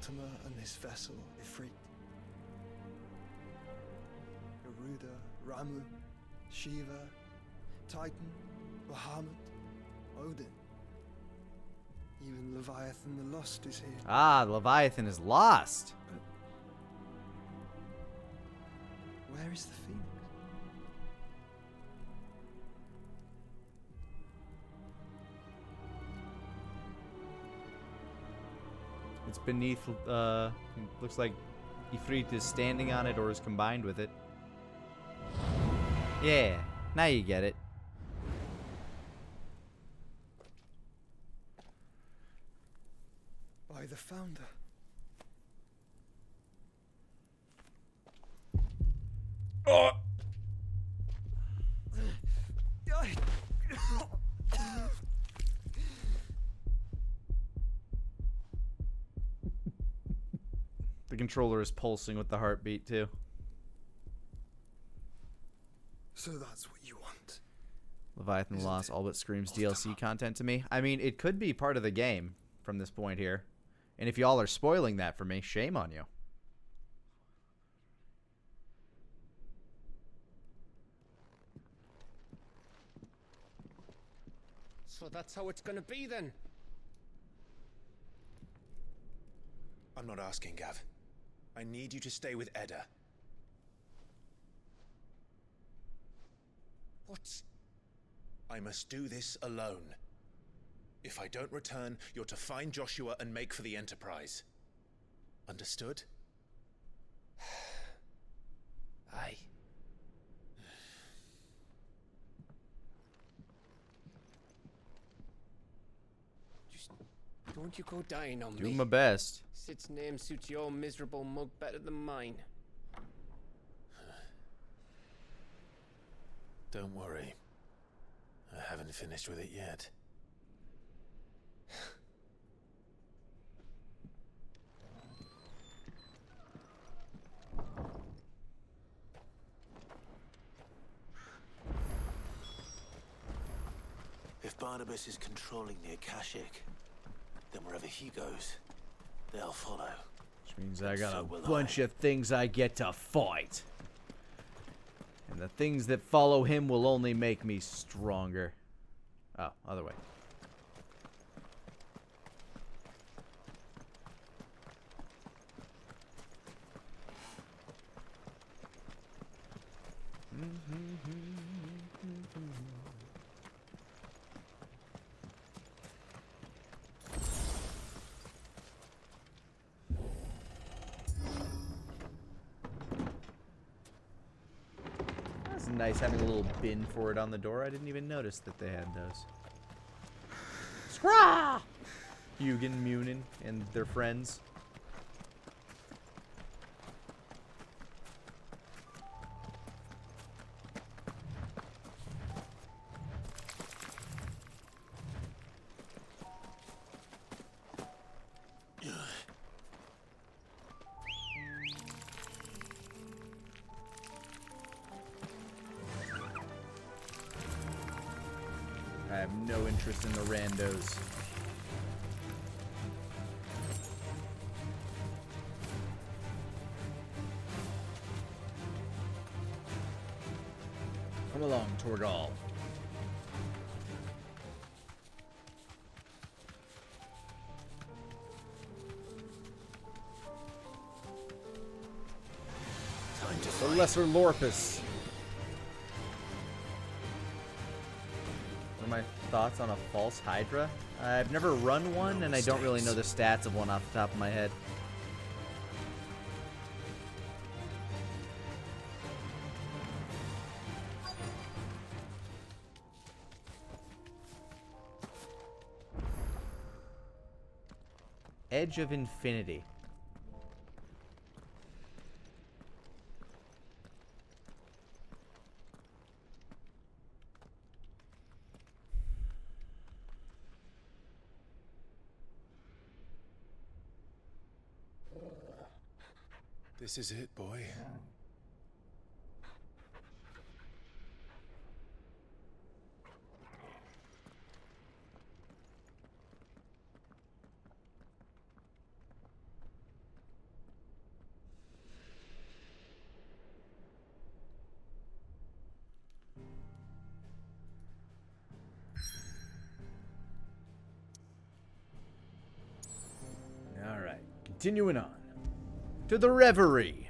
Gautama and this vessel, Ifrit. Garuda, Ramu, Shiva, Titan, Bahamut, Odin. Even Leviathan the Lost is here. Ah, Leviathan is lost. But where is the Phoenix? It's beneath, looks like Ifrit is standing on it or is combined with it. Yeah, now you get it. By the founder. Oh! The controller is pulsing with the heartbeat too. So that's what you want. Leviathan Lost all but screams DLC content to me. I mean, it could be part of the game from this point here. And if y'all are spoiling that for me, shame on you. So that's how it's gonna be then? I'm not asking, Gav. I need you to stay with Edda. What? I must do this alone. If I don't return, you're to find Joshua and make for the Enterprise. Understood? Aye. Just don't you go dying on me. Do my best. Sid's name suits your miserable mug better than mine. Don't worry. I haven't finished with it yet. If Barnabas is controlling the Akashic, then wherever he goes, they'll follow. Which means I got a bunch of things I get to fight. And the things that follow him will only make me stronger. Oh, other way. Nice having a little bin for it on the door. I didn't even notice that they had those. Scraw! Hugin, Munin, and their friends. I have no interest in the randos. Come along, Torgal. The Lesser Lorpus. What are my thoughts on a false Hydra? I've never run one, and I don't really know the stats of one off the top of my head. Edge of Infinity. This is it, boy. Continuing on to the Reverie.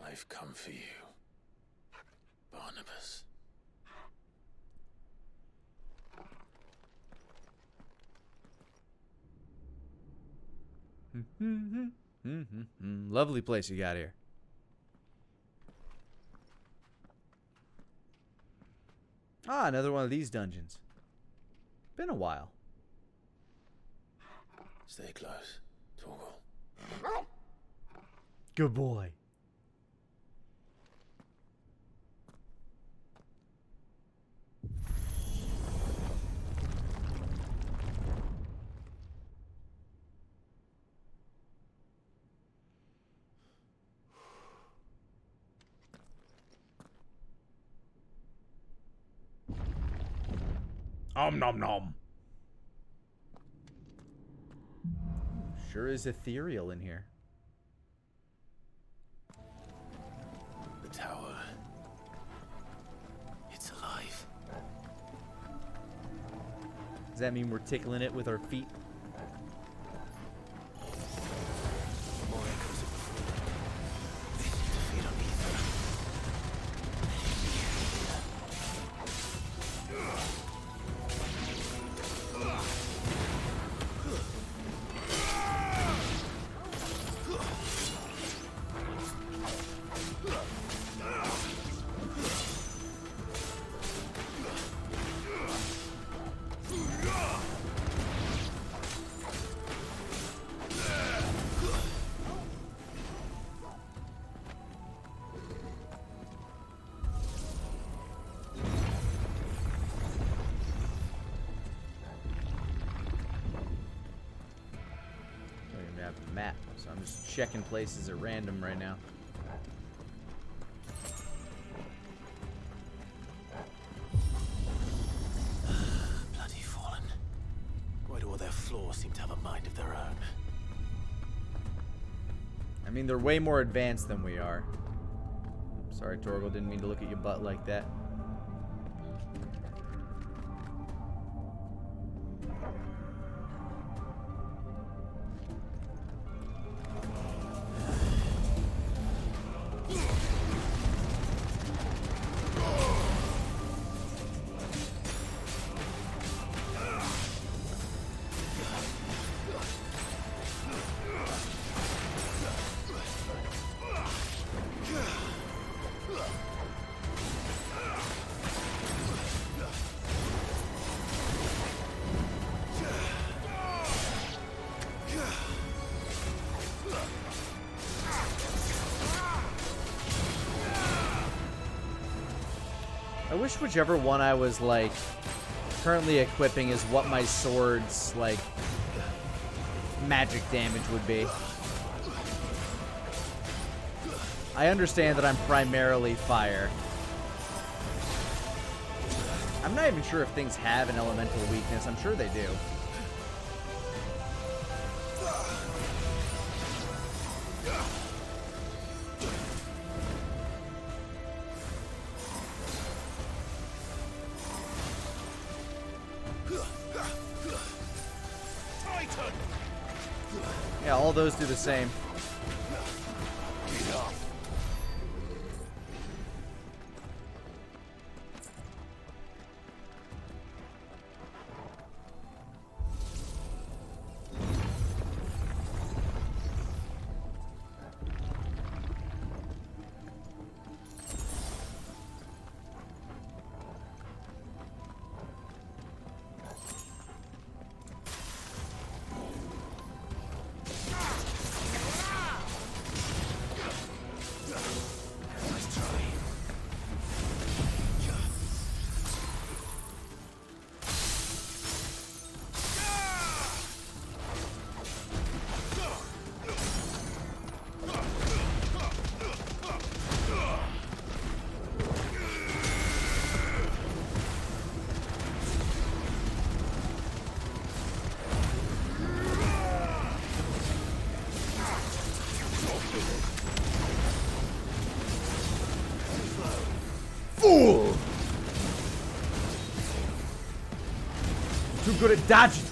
I've come for you, Barnabas. Lovely place you got here. Ah, another one of these dungeons. Been a while. Stay close, Torgal. Good boy. Nom nom. Sure is ethereal in here. The tower. It's alive. Does that mean we're tickling it with our feet? More echoes of before. They seem to feed on ether. Map, so I'm just checking places at random right now. Bloody fallen. Why do all their floors seem to have a mind of their own? I mean, they're way more advanced than we are. Sorry, Torgal, didn't mean to look at your butt like that. I wish whichever one I was, like, currently equipping is what my sword's, like, magic damage would be. I understand that I'm primarily fire. I'm not even sure if things have an elemental weakness. I'm sure they do. Yeah, all those do the same. fool! Too good at dodging.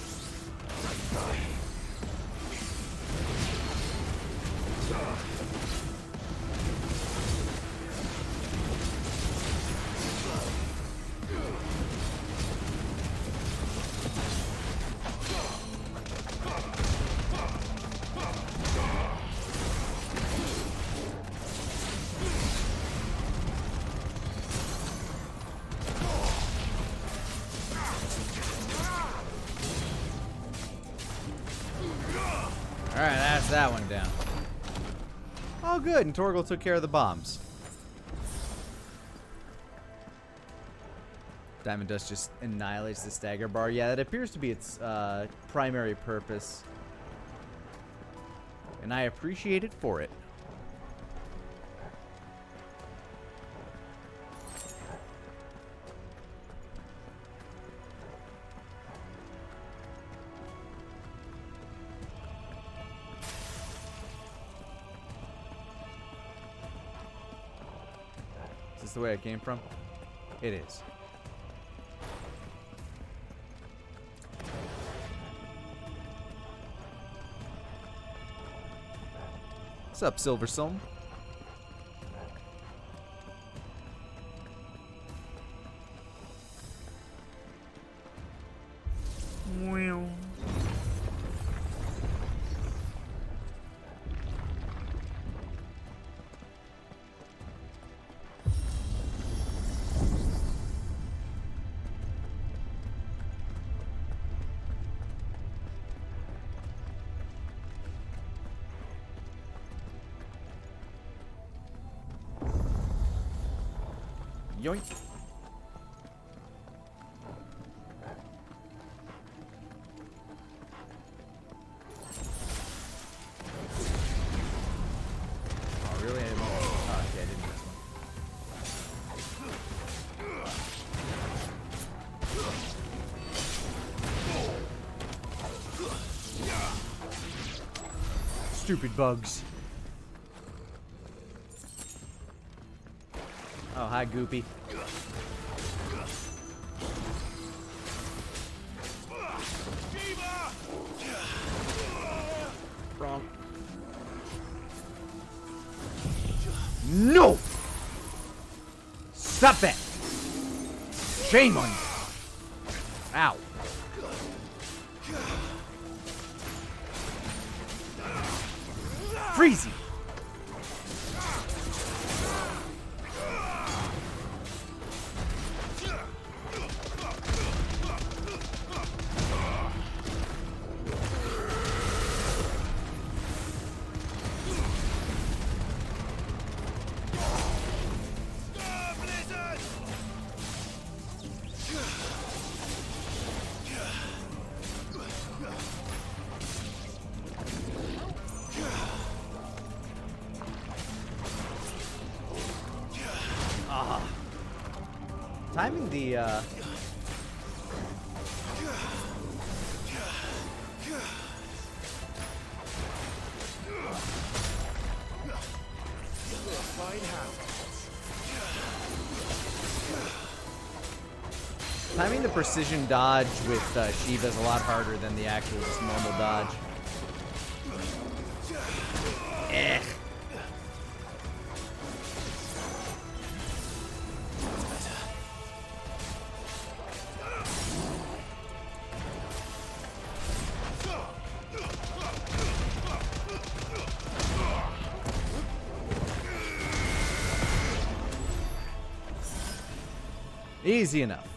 Alright, that's that one down. Oh, good. And Torgal took care of the bombs. Diamond Dust just annihilates the stagger bar. Yeah, that appears to be its primary purpose. And I appreciate it for it. Is this the way I came from? It is. What's up, Silverstone? Well. Yoink. Oh, really? I didn't. Oh, okay, I didn't miss one. Stupid bugs. Oh, hi, Goopy. Wrong. No! Stop that! Shame on you! Ow. Freezy! Timing the, timing the precision dodge with Shiva is a lot harder than the actual just normal dodge. Eh. Easy enough.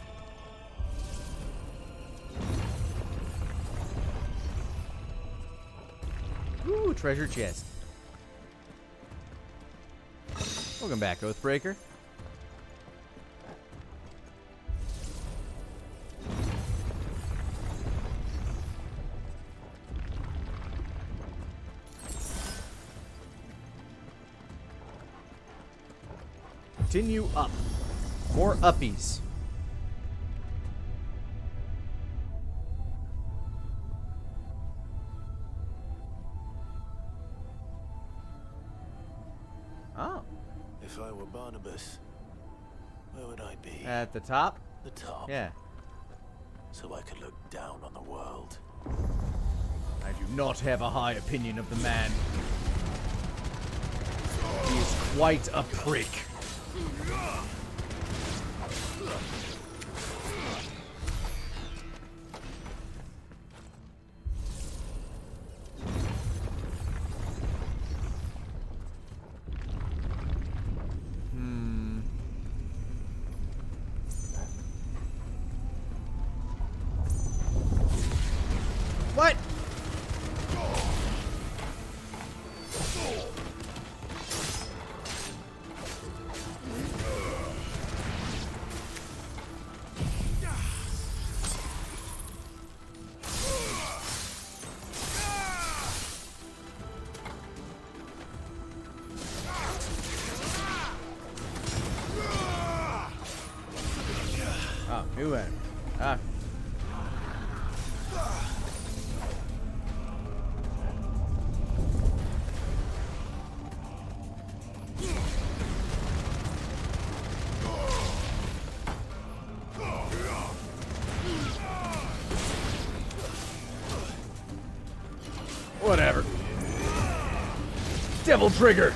Ooh, treasure chest. Welcome back, Oathbreaker. Continue up. More uppies. If I were Barnabas, Where would I be? At the top? The top? Yeah. So I could look down on the world. I do not have a high opinion of the man. He is quite a prick. What? Oh, new one. Ah. Whatever. Devil trigger.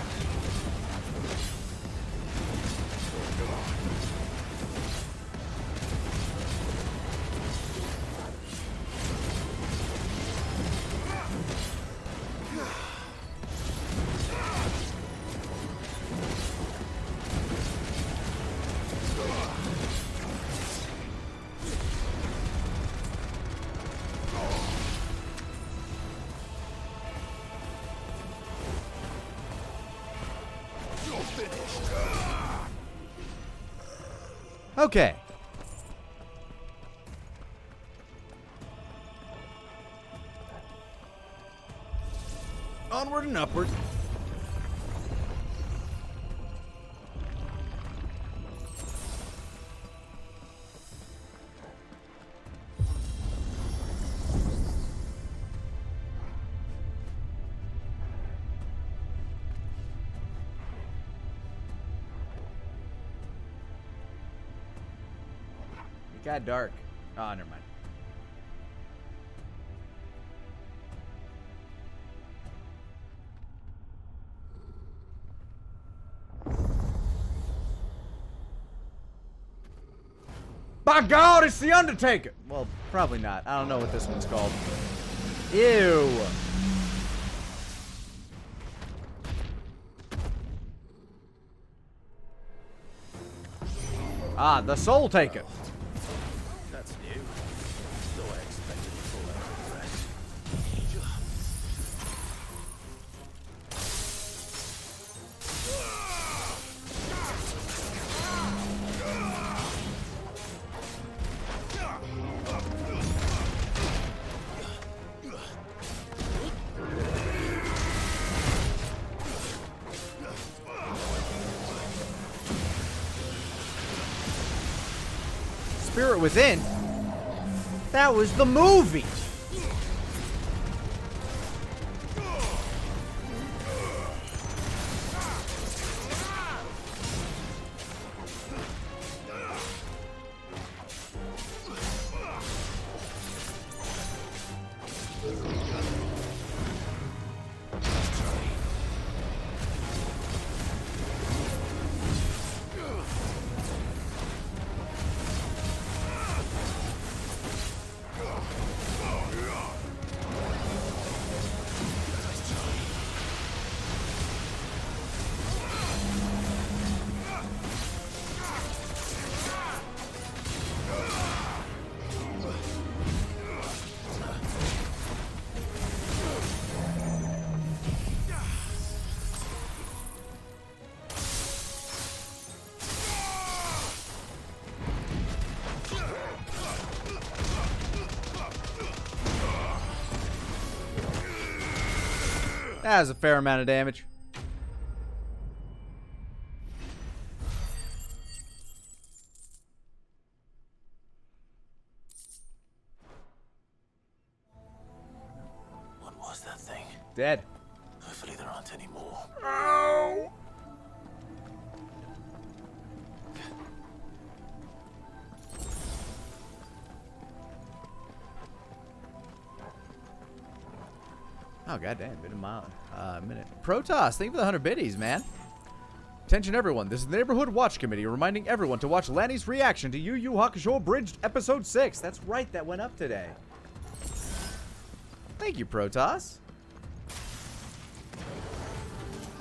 Okay. Onward and upward. It got dark. Oh, never mind. By God, it's the Undertaker! Well, probably not. I don't know what this one's called. Ew. Ah, the Soul Taker. That's new. Though I expected to fall out of the rest. Spirit Within? That was the movie! That was a fair amount of damage. What was that thing? Dead. Hopefully there aren't any more. Oh! Oh, goddamn. Been a minute. Protoss, thank you for the 100 biddies, man. Attention, everyone. This is the Neighborhood Watch Committee reminding everyone to watch Lanny's reaction to Yu Yu Hakusho Abridged Episode 6. That's right. That went up today. Thank you, Protoss.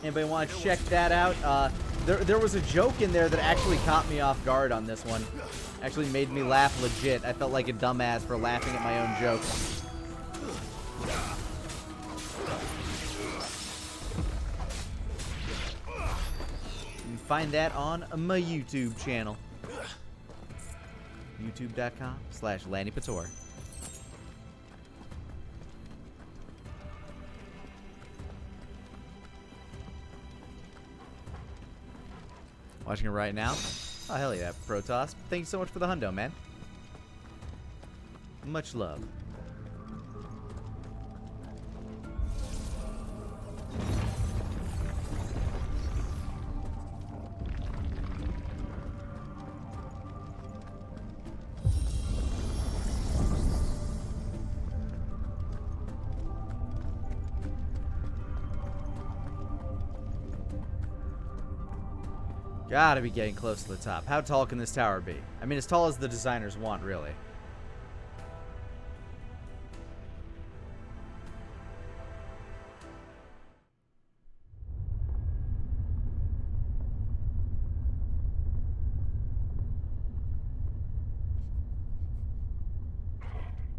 Anybody want to check that out? There was a joke in there that actually caught me off guard on this one. Actually made me laugh legit. I felt like a dumbass for laughing at my own joke. You can find that on my YouTube channel. youtube.com/LannyPator. Watching it right now. Oh, hell yeah, Protoss. Thank you so much for the hundo, man. Much love. Gotta be getting close to the top. How tall can this tower be? I mean, as tall as the designers want, really.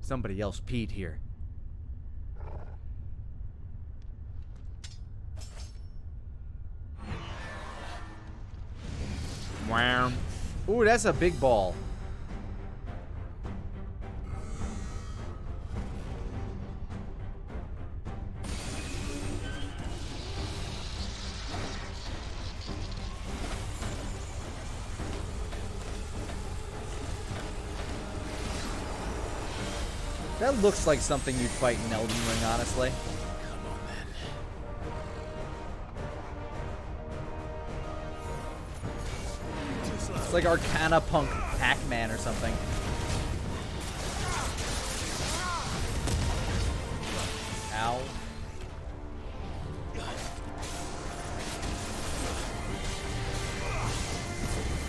Somebody else peed here. Wow. Ooh, that's a big ball. That looks like something you'd fight in Elden Ring, honestly. It's like Arcana Punk Pac-Man or something. Ow.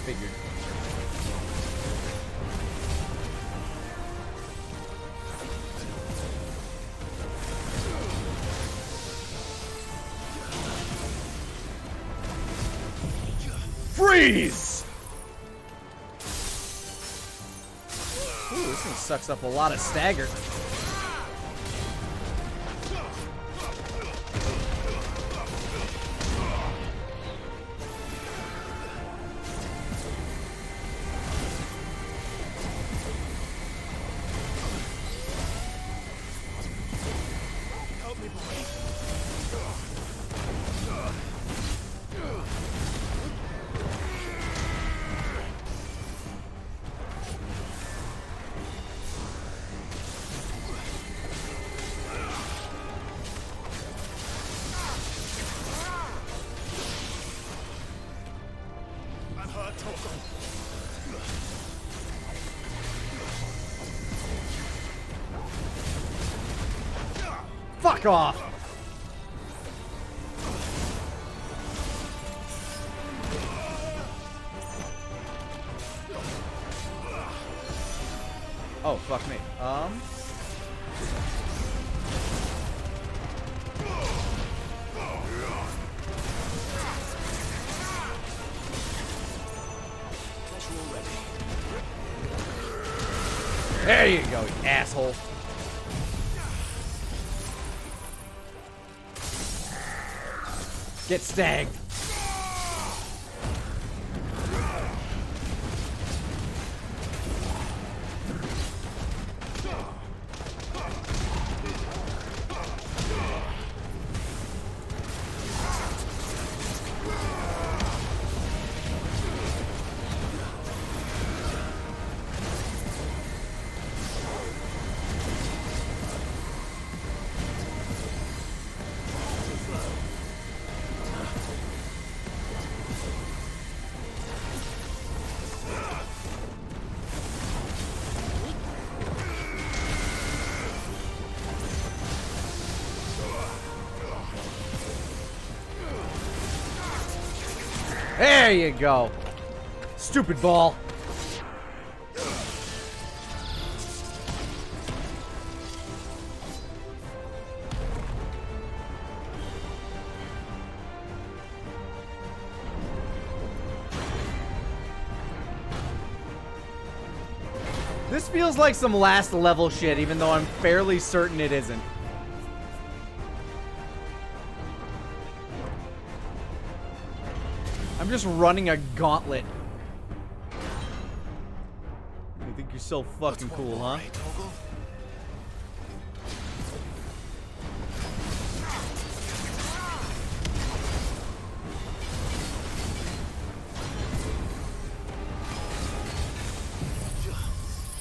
Figured. Freeze! Ooh, this thing sucks up a lot of stagger. Fuck off! Oh, fuck me. There you go, you asshole. Get stagged. There you go. Stupid ball. This feels like some last level shit, even though I'm fairly certain it isn't. I'm just running a gauntlet. You think you're so fucking cool, huh?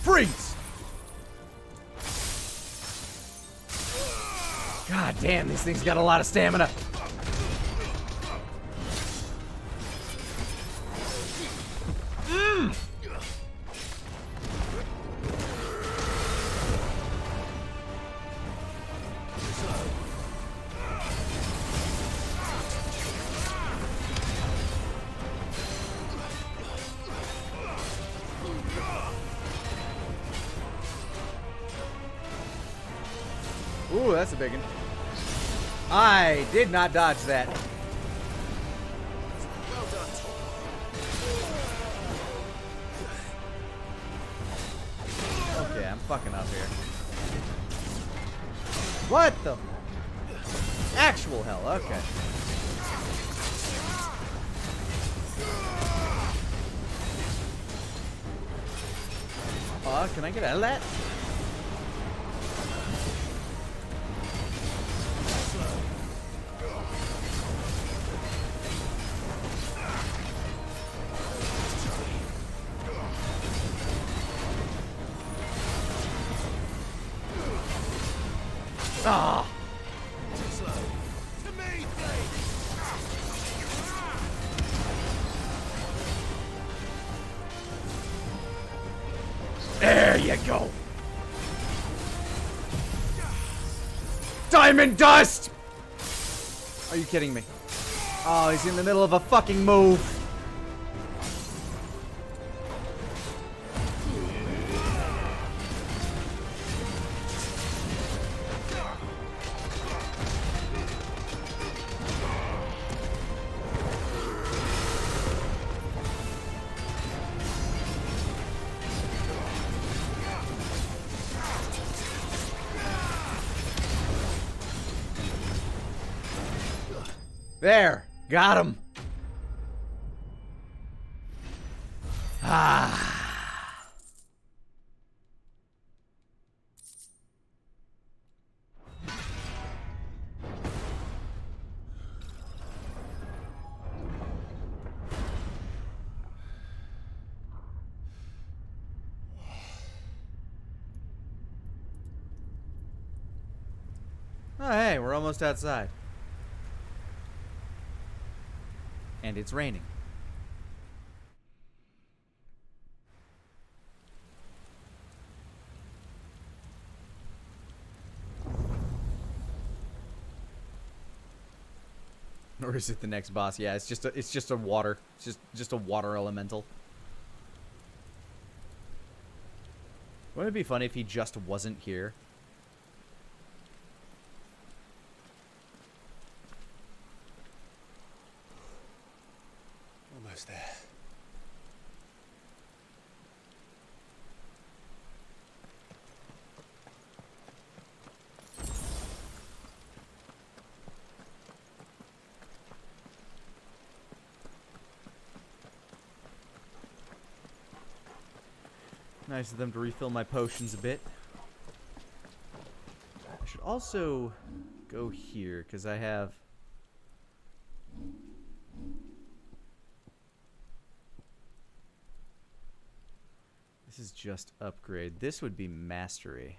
Freeze! God damn, these things got a lot of stamina. Ooh, that's a big one. I did not dodge that. Okay, I'm fucking up here. What the? Actual hell, okay. Can I get out of that? Ah! There you go. Diamond dust! Are you kidding me? Oh, he's in the middle of a fucking move. There, got him. Ah. Oh, hey, we're almost outside. And it's raining. Or is it the next boss? Yeah, it's just a water. It's just a water elemental. Wouldn't it be funny if he just wasn't here? Almost there. Nice of them to refill my potions a bit. I should also go here, because I have... This is just upgrade. This would be mastery.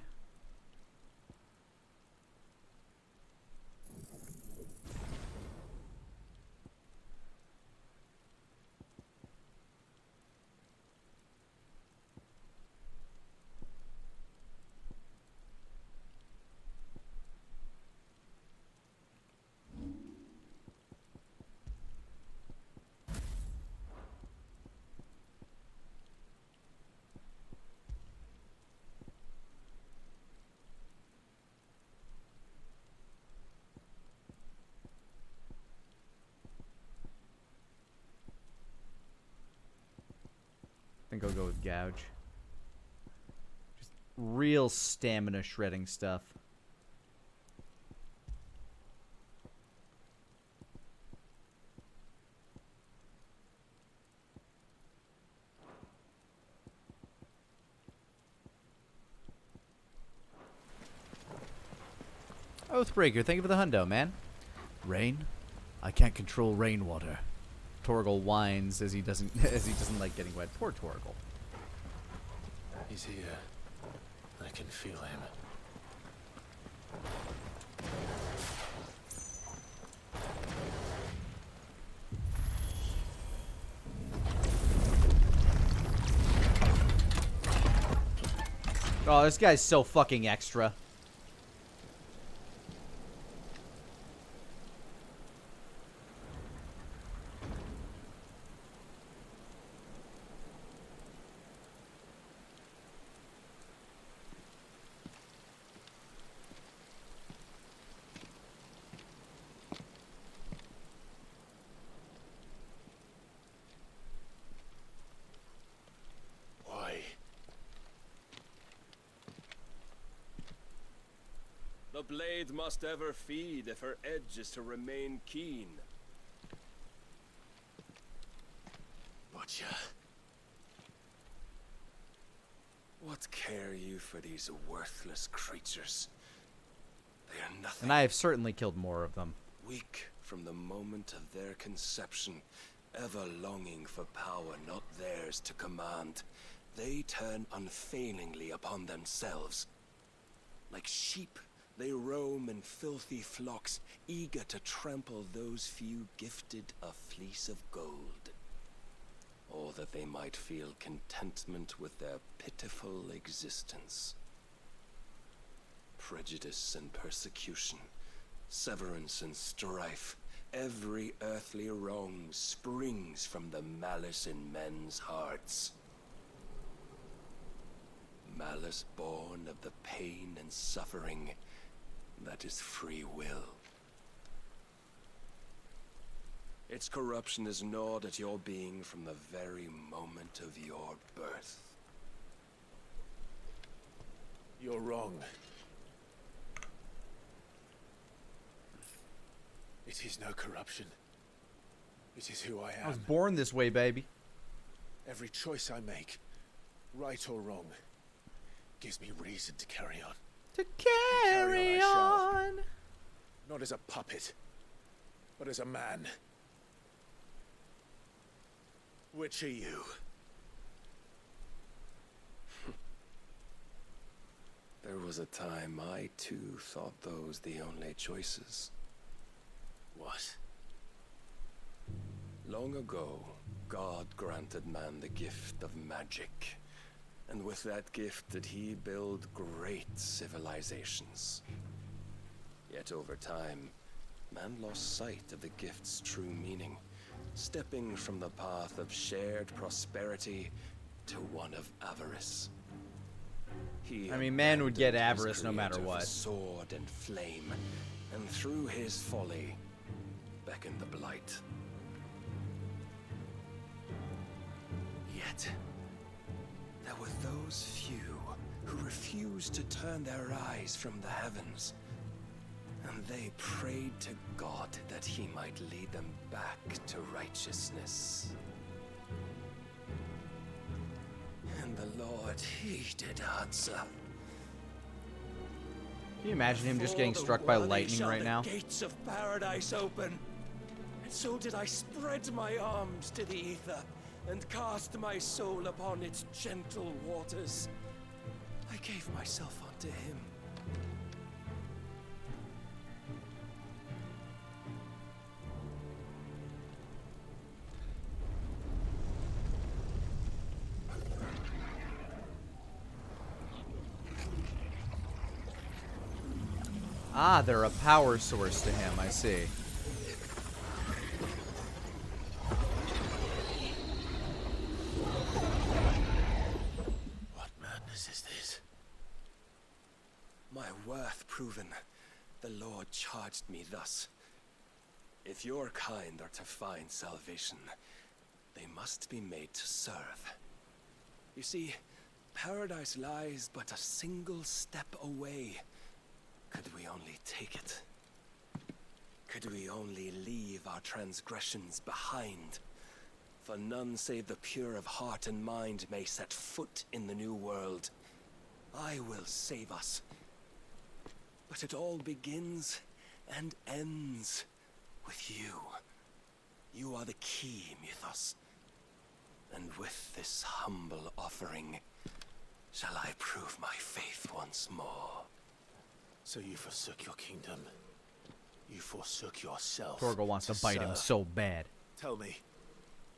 think I'll go with gouge. Just real stamina shredding stuff. Oathbreaker, thank you for the hundo, man. Rain? I can't control rainwater. Torgal whines as he doesn't like getting wet. Poor Torgal. He's here. I can feel him. Oh, this guy's so fucking extra. The blade must ever feed if her edge is to remain keen. Butcher. What care you for these worthless creatures? They are nothing. And I have certainly killed more of them. Weak from the moment of their conception, ever longing for power not theirs to command, they turn unfailingly upon themselves. Like sheep, they roam in filthy flocks, eager to trample those few gifted a fleece of gold. Or that they might feel contentment with their pitiful existence. Prejudice and persecution, severance and strife, every earthly wrong springs from the malice in men's hearts. Malice born of the pain and suffering that is free will. Its corruption is gnawed at your being from the very moment of your birth. You're wrong. It is no corruption. It is who I am. I was born this way, baby. Every choice I make, right or wrong, gives me reason to carry on. To carry on. Not as a puppet, but as a man. Which are you? There was a time I too thought those the only choices. What? Long ago, God granted man the gift of magic. And with that gift did he build great civilizations. Yet over time, man lost sight of the gift's true meaning, stepping from the path of shared prosperity to one of avarice. I mean, man would get avarice no matter what. Sword and flame, and through his folly, beckoned the blight. Yet, there were those few who refused to turn their eyes from the heavens, and they prayed to God that he might lead them back to righteousness. And the Lord, he did answer. Can you imagine him just getting struck by lightning right now? The gates of paradise open, and so did I spread my arms to the ether and cast my soul upon its gentle waters. I gave myself unto him. Ah, they're a power source to him, I see. What madness is this? My worth proven, the Lord charged me thus. If your kind are to find salvation, they must be made to serve. You see, paradise lies but a single step away. Could we only take it? Could we only leave our transgressions behind? For none save the pure of heart and mind may set foot in the new world. I will save us. But it all begins and ends with you. You are the key, Mythos. And with this humble offering, shall I prove my faith once more. So you forsook your kingdom. You forsook yourself. Torgal wants to bite him so bad. Tell me,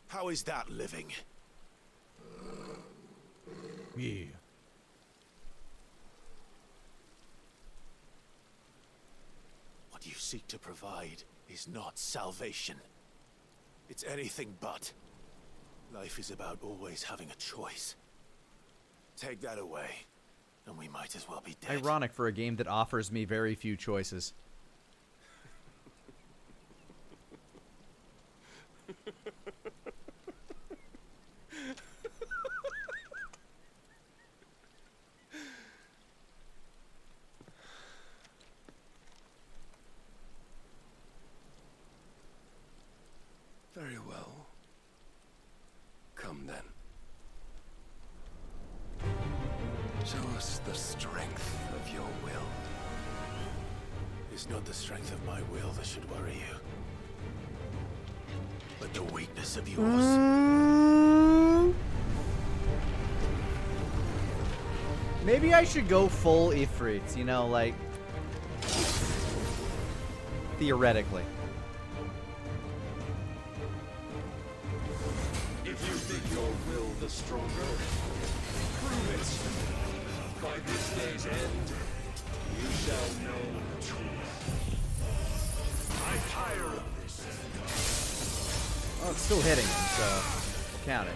how is that living? Yeah. What you seek to provide is not salvation. It's anything but. Life is about always having a choice. Take that away, and we might as well be dead. Ironic for a game that offers me very few choices. Very well. Come then. Show us the strength of your will. It's not the strength of my will that should worry you, but the weakness of yours. Maybe I should go full Ifrit, you know, like... theoretically. If you think your will the stronger, prove it. By this day's end, you shall know the truth. I tire of this. Oh, it's still hitting him, so we'll count it.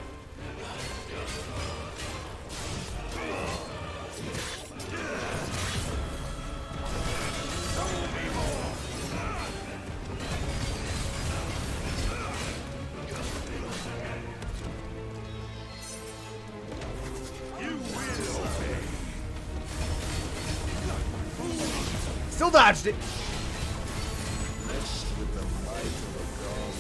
Still dodged it. Rest with the might of a god.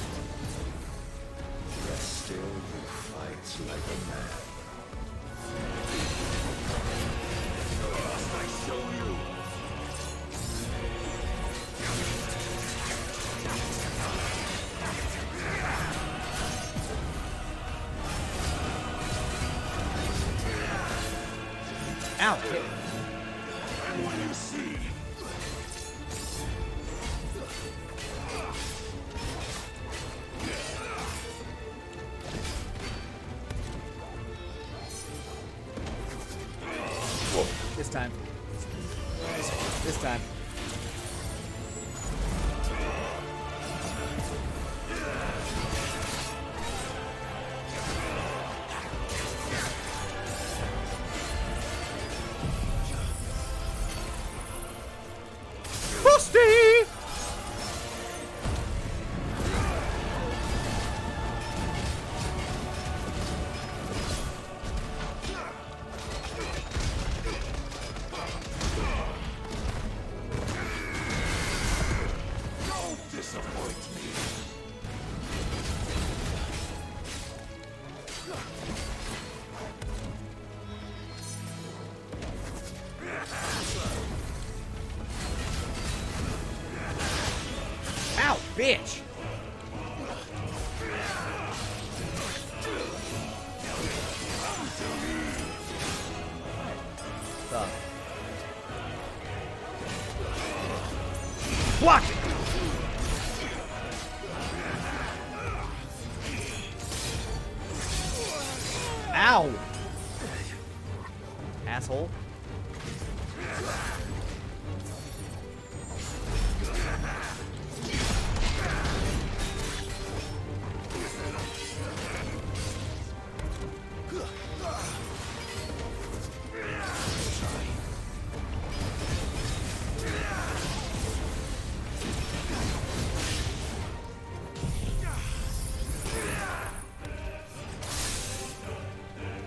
Rest still, you fight like a man. Must I show you? Ow! And what you see? This time. This time. Busty! Ow, bitch! Stop. Block it! Ow! Asshole.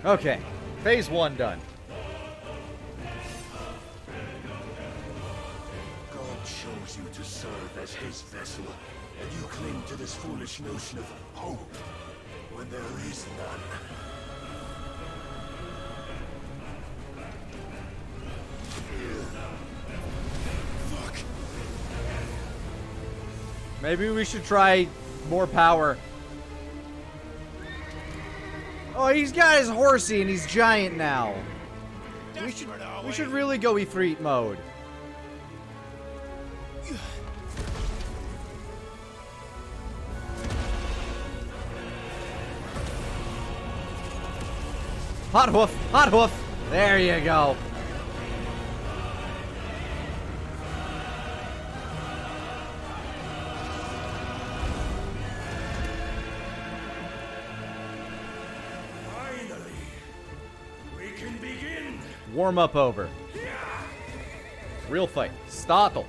Okay. Phase 1 done. God chose you to serve as his vessel, and you cling to this foolish notion of hope when there is none. Fuck. Maybe we should try more power. Oh, he's got his horsey and he's giant now. We should really go Ifrit mode. Hot hoof, hot hoof. There you go. Finally, we can begin. Warm up over. Real fight. Startle.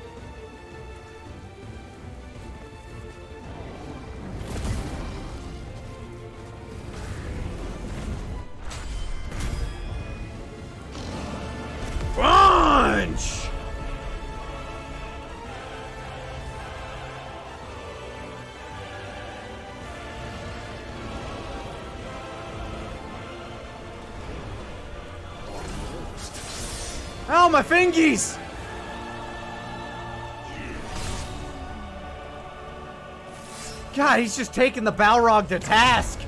Punch! Oh, my fingies! God, he's just taking the Balrog to task.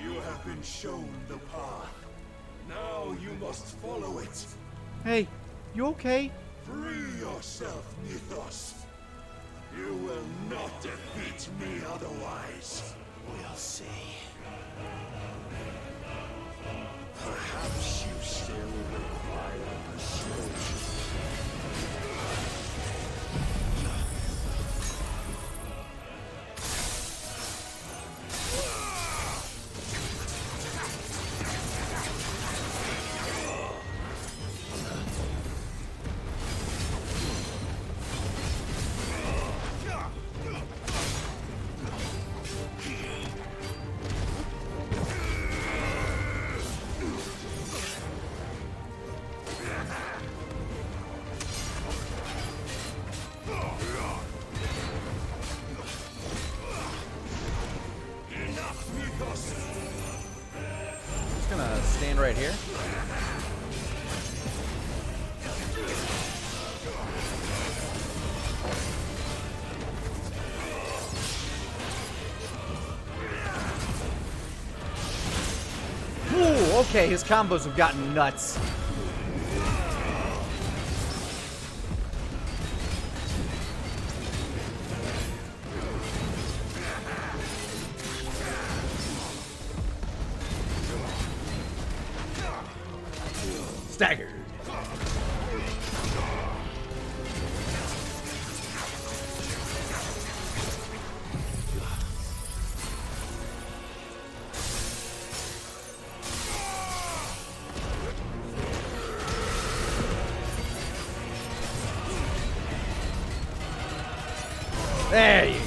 You have been shown the path. Now you must follow it. Hey, you okay? Free yourself, Mythos. You will not defeat me otherwise. We'll see. Perhaps you still require persuasion. Just gonna stand right here. Ooh, okay, his combos have gotten nuts. Staggered. There you go.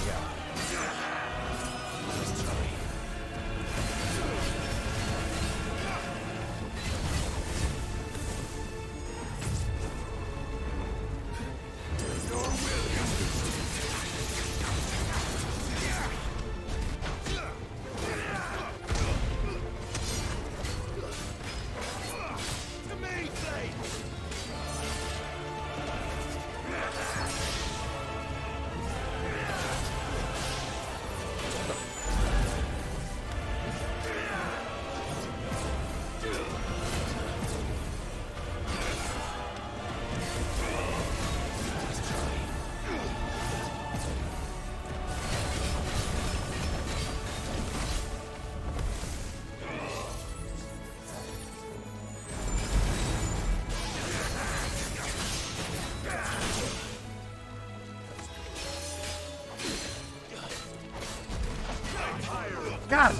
God,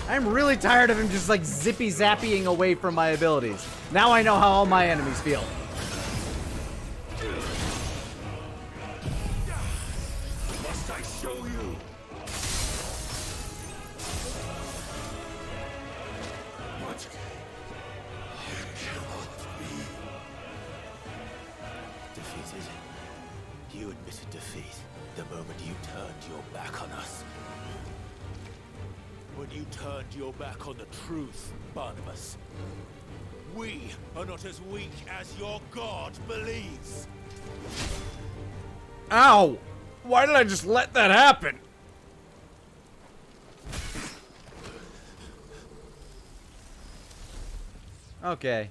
I'm really tired of him just like zippy-zappying away from my abilities. Now I know how all my enemies feel. must I show you? What? I cannot be. Defeated. You admitted defeat the moment you turned your back on us. When you turned your back on the truth, Barnabas. We are not as weak as your god believes. Ow! Why did I just let that happen? Okay.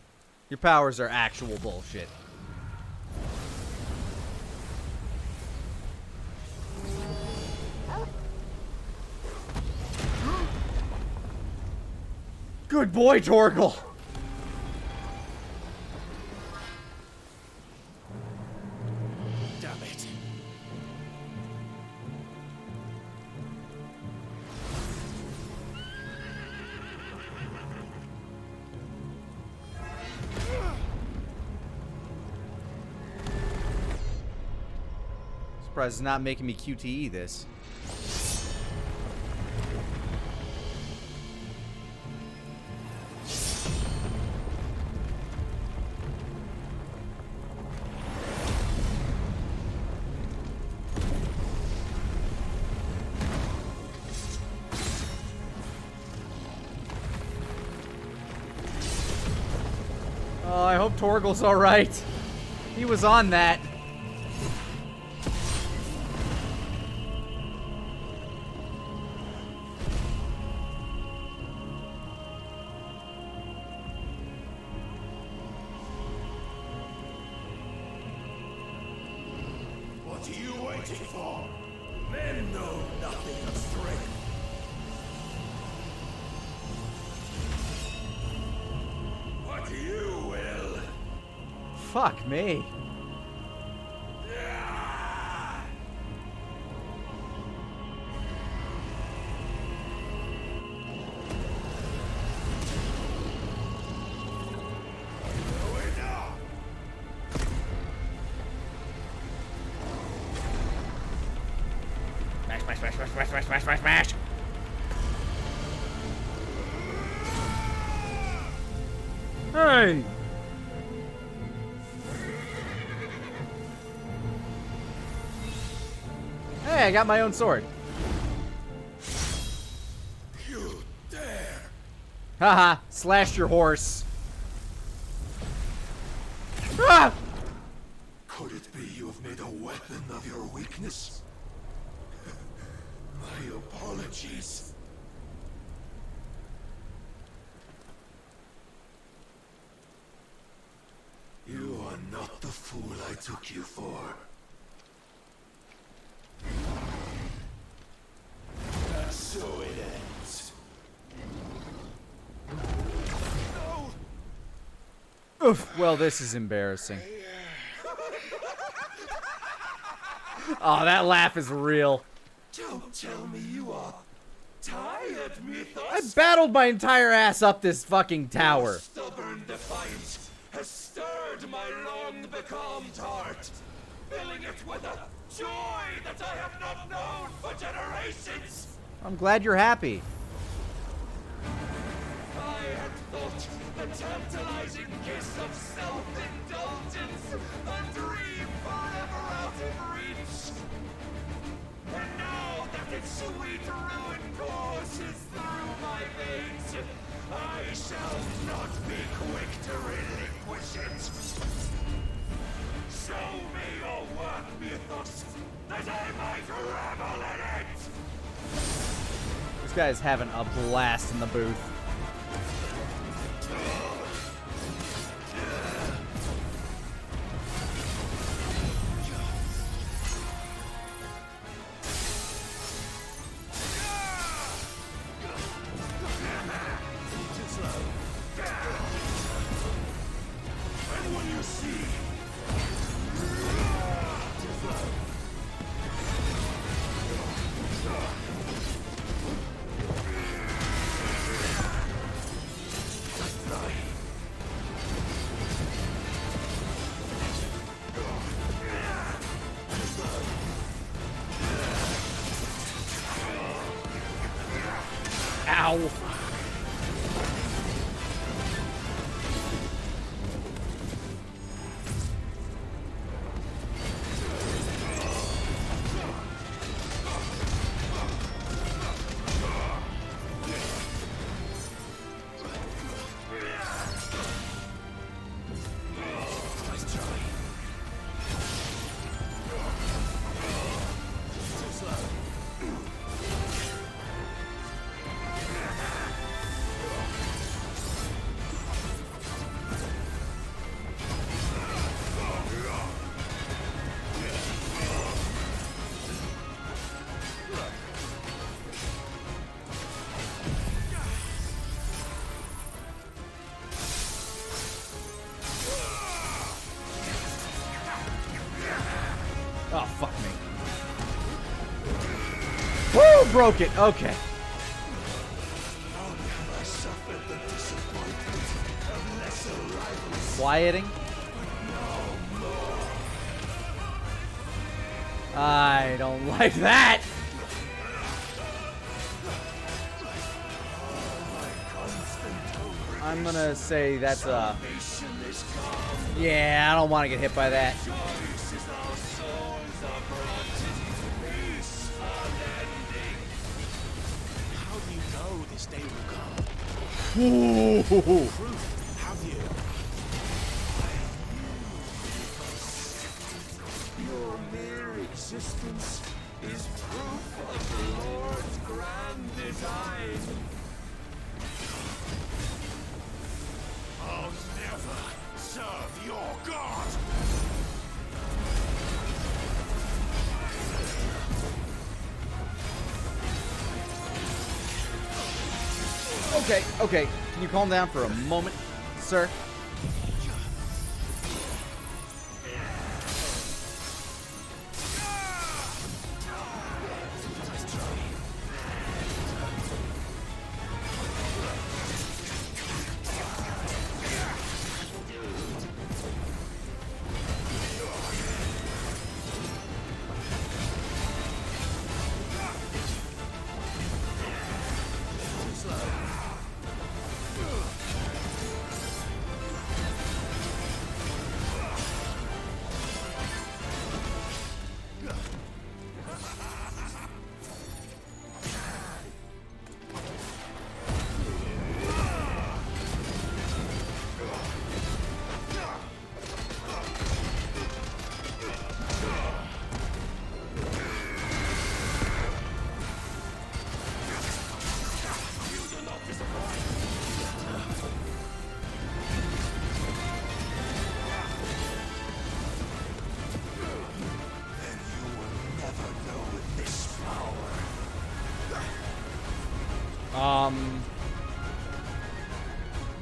Your powers are actual bullshit. Good boy, Torgal! Damn it. Surprised it's not making me QTE this. Oh, I hope Torgal's alright. He was on that. What are you waiting for? Men know nothing of strength. What you will. Fuck me. Smash. Hey! Hey, I got my own sword. You dare! Haha, slashed your horse. Ah! Could it be you have made a weapon of your weakness? My apologies. You are not the fool I took you for. And so it ends. Oof, well, this is embarrassing. Oh, that laugh is real. Don't tell me you are tired, Mythos. I battled my entire ass up this fucking tower. Your stubborn defiance has stirred my long becalmed heart, filling it with a joy that I have not known for generations. I'm glad you're happy. I had thought the tantalizing kiss of self-indulgence, a dream forever out of reach. And now that its sweet ruin courses through my veins, I shall not be quick to relinquish it. Show me your work, Mythos, that I might revel in it! This guy's having a blast in the booth. Right. Ow. Oh, fuck me. Woo! Broke it. Okay. Quieting. I don't like that. I'm gonna say that's a... Yeah, I don't want to get hit by that. How do you know this day will come? Ooh. Proof, have you? Your mere existence is proof of the Lord's grand design. I'll never serve your God! Okay, okay. Can you calm down for a moment, sir?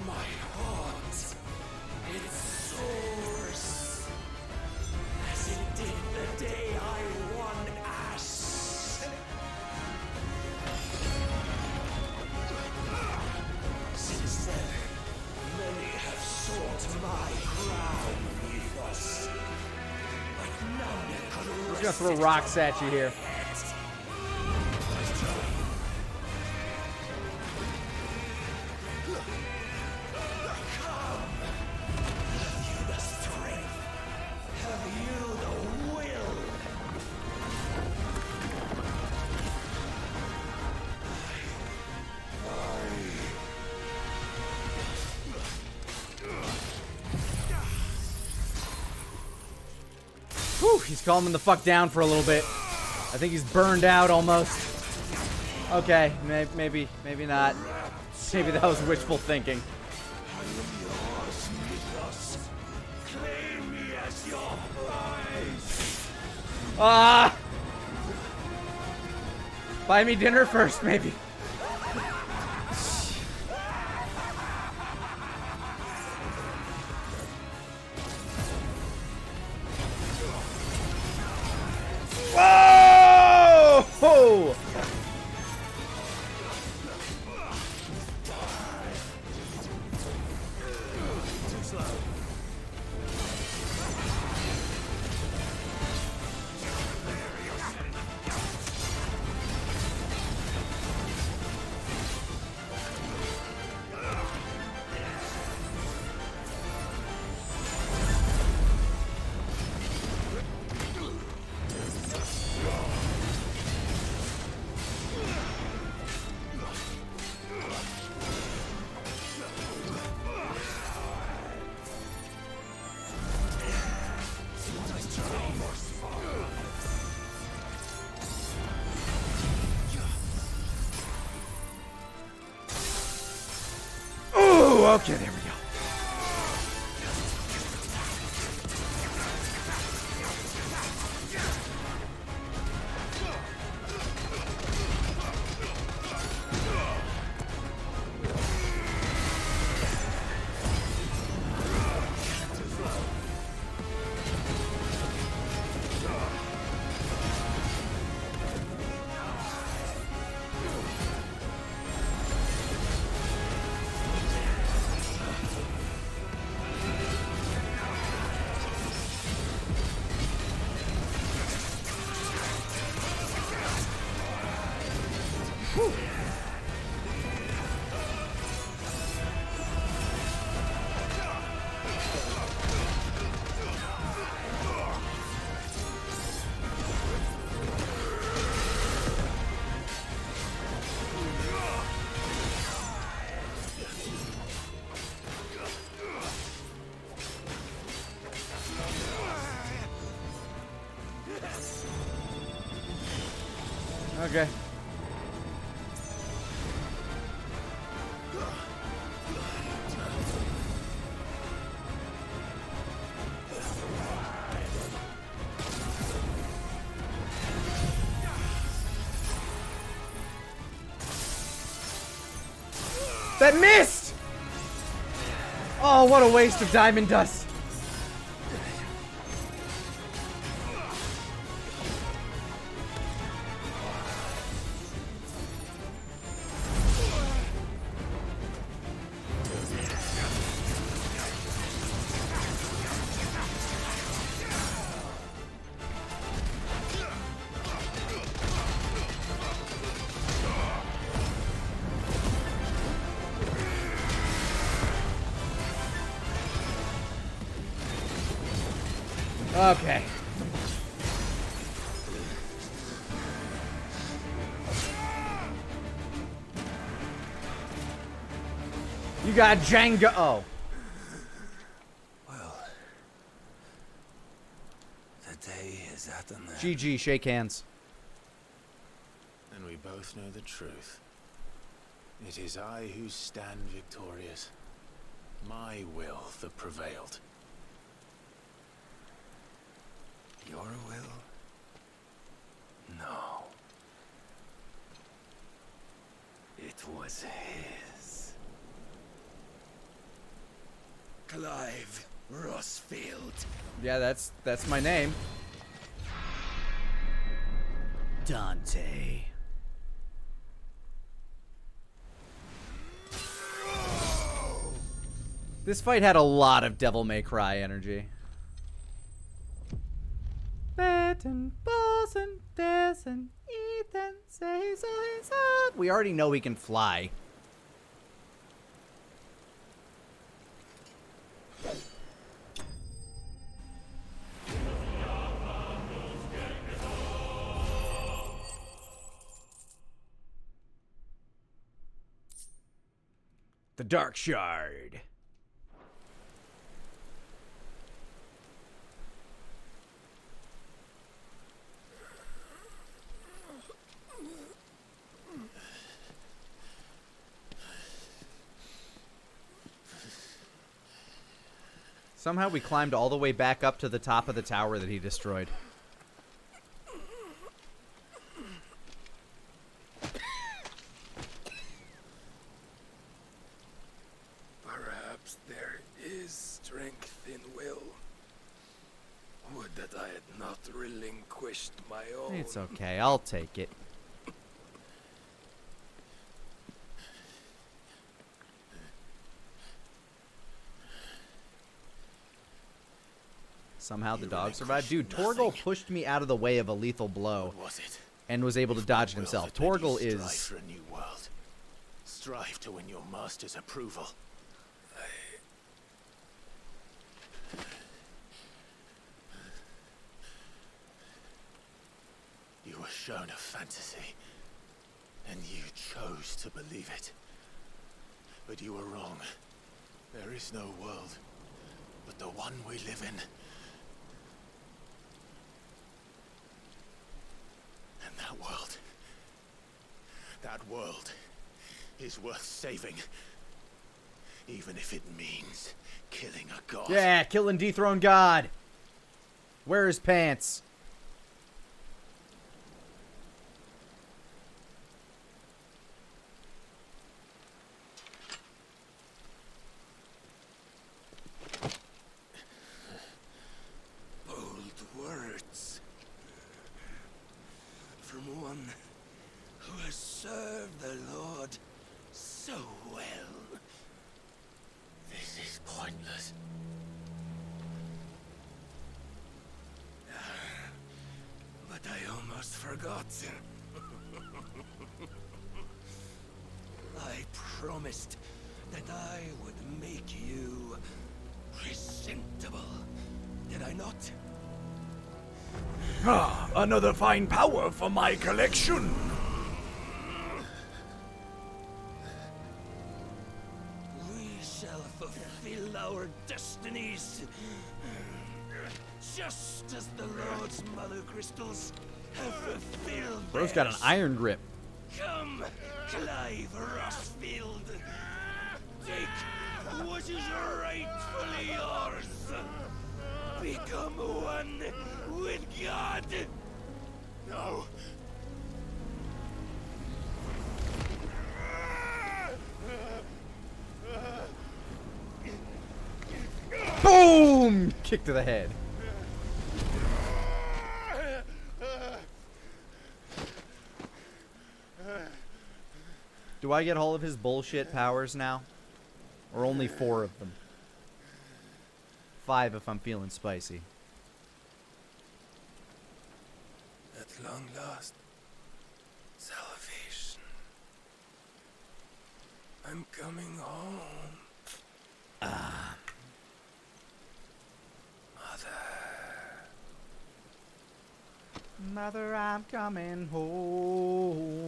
My heart, it soars as it did the day I won Ash. Since then, many have sought my crown ethos, but none could I'm just gonna throw rocks at you here. Whew, he's calming the fuck down for a little bit. I think he's burned out almost. Okay, maybe not. Maybe that was wishful thinking. Ah! Buy me dinner first, maybe. Whoa! Okay, there we go. Okay. That missed! Oh, what a waste of diamond dust. Okay. You got Jenga. Oh. Well, the day is at an end. GG, shake hands. And we both know the truth. It is I who stand victorious. My will that prevailed. Your will? No. It was his. Clive Rossfield. Yeah, that's my name. Dante. This fight had a lot of Devil May Cry energy. We already know he can fly. The Dark Shard. Somehow we climbed all the way back up to the top of the tower that he destroyed. Perhaps there is strength in will. Would that I had not relinquished my own. It's okay, I'll take it. Somehow the dog survived. Dude, Torgal pushed me out of the way of a lethal blow and was able to dodge it himself. Torgal is... Strive for a new world. Strive to win your master's approval. You were shown a fantasy, and you chose to believe it. But you were wrong. There is no world but the one we live in. And that world is worth saving. Even if it means killing a god. Yeah, kill and dethrone God. Wear his pants. Bold words. From one who has served the Lord so well. This is pointless. But I almost forgot. I promised that I would make you presentable. Did I not? Ah, another fine power for my collection. We shall fulfill our destinies. Just as the Lord's mother crystals have fulfilled. Bro's got an iron grip. Come, Clive Rossfield. Take what is rightfully yours. Become one with God. No. Boom! Kick to the head. Do I get all of his bullshit powers now? Or only 4 of them? 5 if I'm feeling spicy. At long last, salvation. I'm coming home. Ah. Mother, I'm coming home.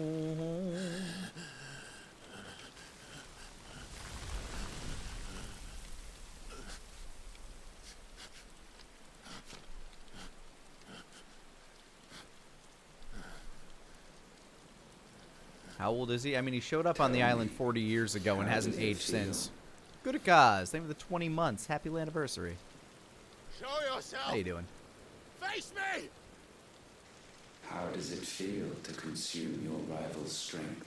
How old is he? I mean, he showed up on the island 40 years ago and hasn't aged since. Good at cause. Thank you for the 20 months. Happy anniversary. Show yourself. How you doing? Face me. How does it feel to consume your rival's strength,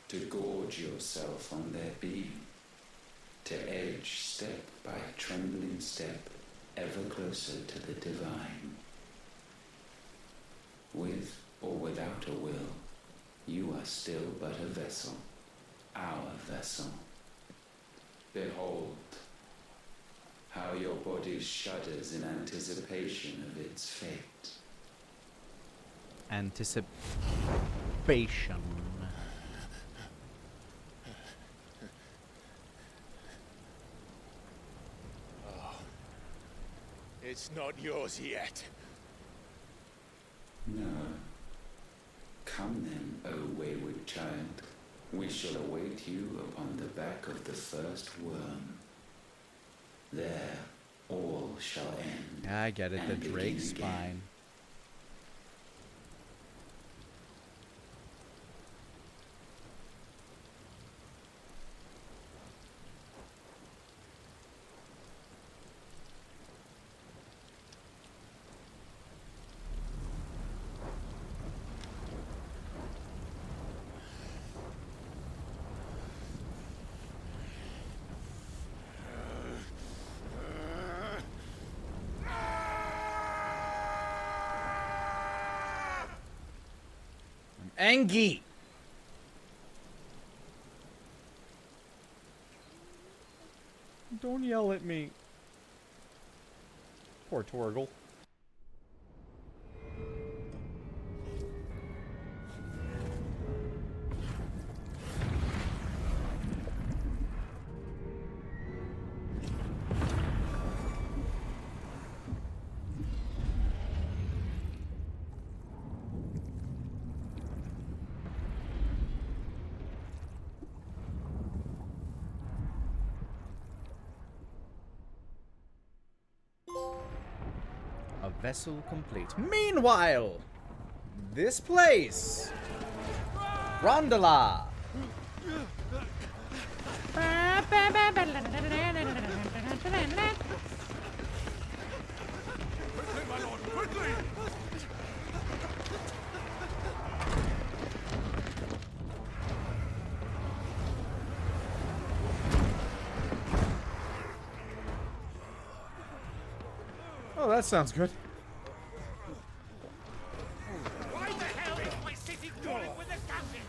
to gorge yourself on their beam, to edge step by trembling step ever closer to the divine? With or without a will, you are still but a vessel, our vessel. Behold, how your body shudders in anticipation of its fate. Anticipation. Oh, it's not yours yet. No. Come then, O wayward child. We shall await you upon the back of the first worm. There, all shall end. I get it, the and Drake begin spine. again. Angie! Don't yell at me. Poor Torgal. Vessel complete. Meanwhile, this place, Rondola. Quickly, my lord, quickly! Oh, that sounds good. Why the hell is my city crawling with a captain?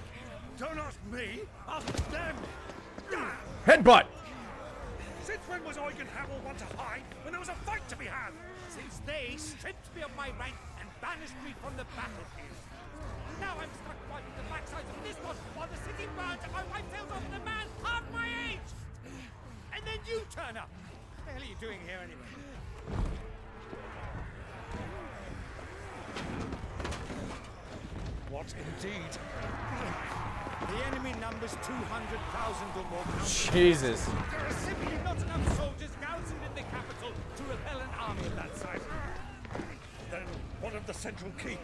Don't ask me, ask them! Headbutt! Since when was Eugen Hamel want to hide when there was a fight to be had? Since they stripped me of my rank and banished me from the battlefield. Now I'm stuck wiping the backsides of this one while the city burns and my wife tells off a man half my age! And then you turn up! What the hell are you doing here anyway? What indeed? The enemy numbers 200,000 or more. Jesus. There are simply not enough soldiers garrisoned in the capital to repel an army of that size. Then what of the central keep?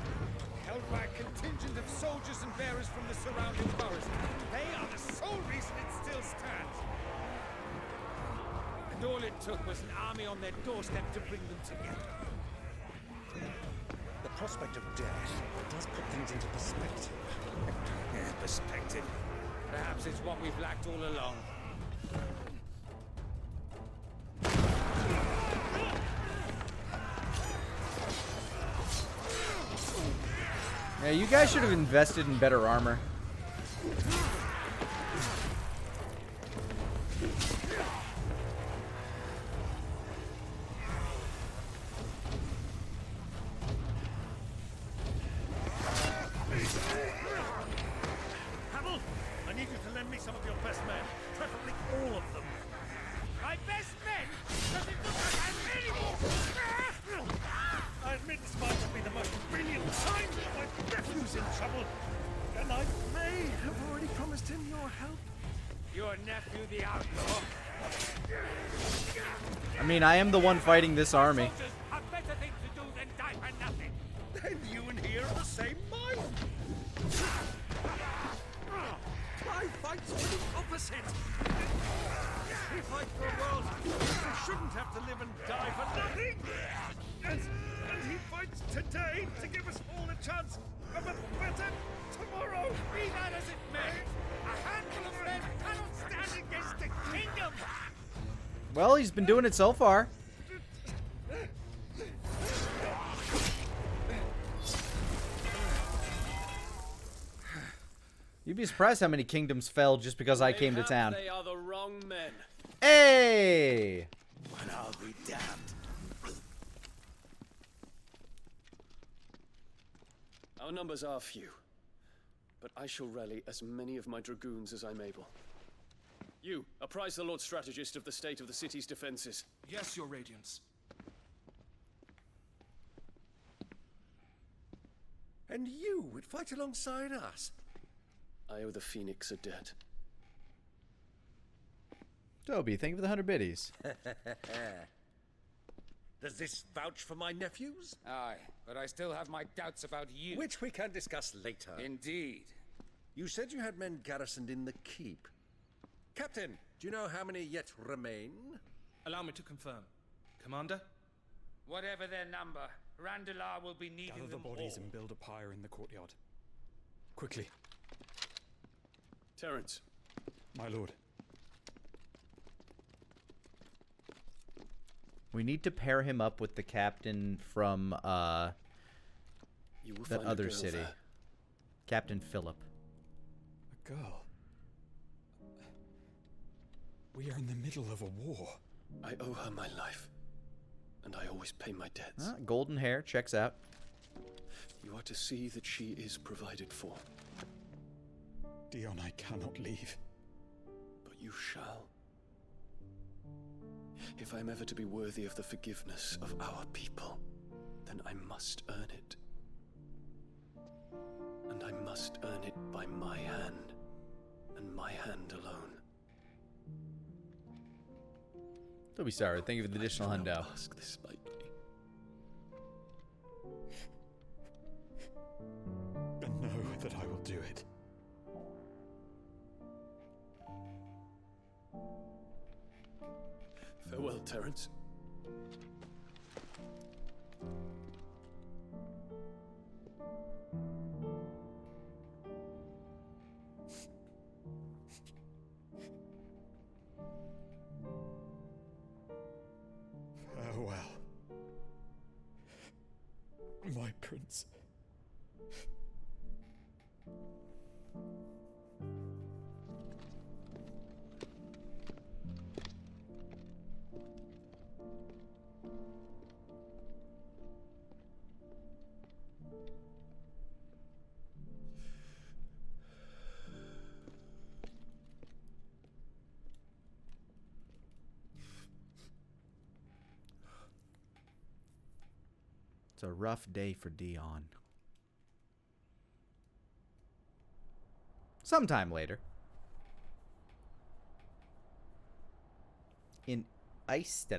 Held by a contingent of soldiers and bearers from the surrounding boroughs. They are the sole reason it still stands. And all it took was an army on their doorstep to bring them together. The prospect of death does put things into perspective. Yeah, perspective. Perhaps it's what we've lacked all along. Yeah, you guys should have invested in better armor. Hamel, I need you to lend me some of your best men, preferably all of them. My best men? Does it look like I'm any more? I admit this might not be the most brilliant time, but my nephew's in trouble, and I may have already promised him your help. Your nephew, the outlaw? I mean, I am the one fighting this army. Soldiers have better things to do than die for nothing. Then you and he are of the same mind. My fight's for the opposite. We fight for a world who shouldn't have to live and die for nothing. And he fights today to give us all a chance of a better tomorrow. Be that as it may, a handful of men cannot stand against the kingdom. Well, he's been doing it so far. You'd be surprised how many kingdoms fell just because I came to town. They are the wrong men. Hey! And I'll be damned. Our numbers are few, but I shall rally as many of my dragoons as I'm able. You, apprise the Lord Strategist of the state of the city's defenses. Yes, Your Radiance. And you would fight alongside us? I owe the Phoenix a debt. Toby, thank you for the 100 biddies. Does this vouch for my nephews? Aye, but I still have my doubts about you. Which we can discuss later. Indeed. You said you had men garrisoned in the keep. Captain, do you know how many yet remain? Allow me to confirm. Commander? Whatever their number, Randalar will be needing Gather the them bodies all. and build a pyre in the courtyard. Quickly. Terence. My lord. We need to pair him up with the captain from that other city. There. Captain Philip. A girl? We are in the middle of a war. I owe her my life, and I always pay my debts. Golden hair, checks out. You are to see that she is provided for. Dion, I cannot leave. But you shall. If I am ever to be worthy of the forgiveness of our people, then I must earn it. And I must earn it by my hand, and my hand alone. Don't be sorry. Thank you for the additional hundo. Ask this lightly. And know that I will do it. Terence. Farewell, my prince. It's a rough day for Dion. Sometime later, in Istla.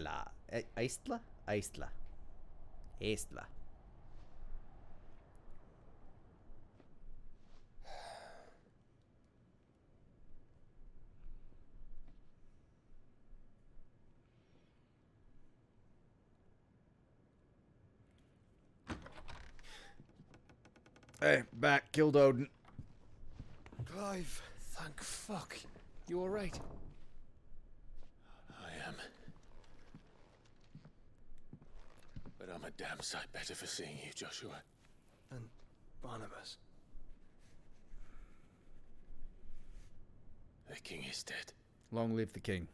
Hey, back. Killed Odin. Clive. Thank fuck. You alright? I am. But I'm a damn sight better for seeing you, Joshua. And Barnabas. The king is dead. Long live the king.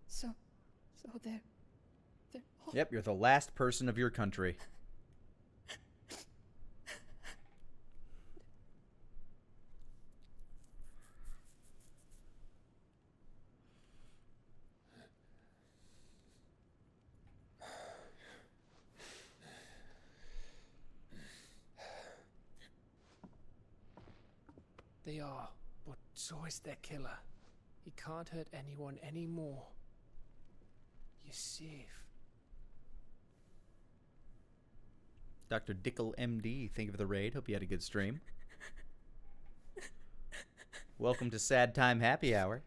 So they're all... Yep, you're the last person of your country. They are, but so is their killer. He can't hurt anyone anymore. You're safe. Dr. Dickel, MD, think of the raid. Hope you had a good stream. Welcome to Sad Time Happy Hour.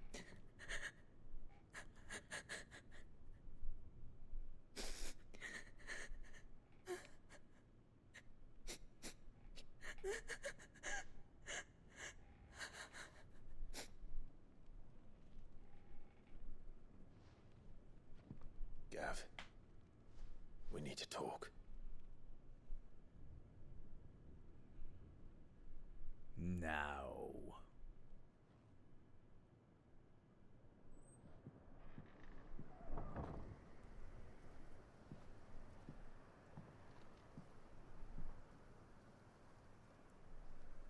Gav, we need to talk. Now.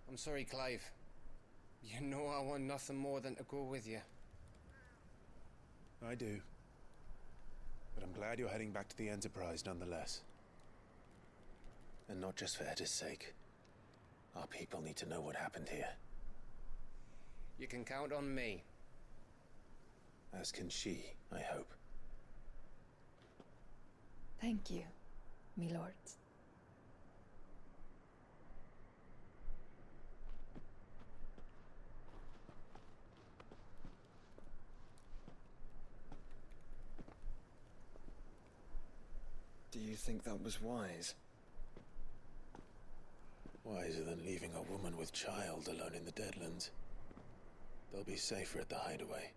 I'm sorry, Clive. You know I want nothing more than to go with you. I do. But I'm glad you're heading back to the Enterprise nonetheless. And not just for Edda's sake. Our people need to know what happened here. You can count on me. As can she, I hope. Thank you, me lords. Do you think that was wise? Wiser than leaving a woman with child alone in the Deadlands. They'll be safer at the hideaway.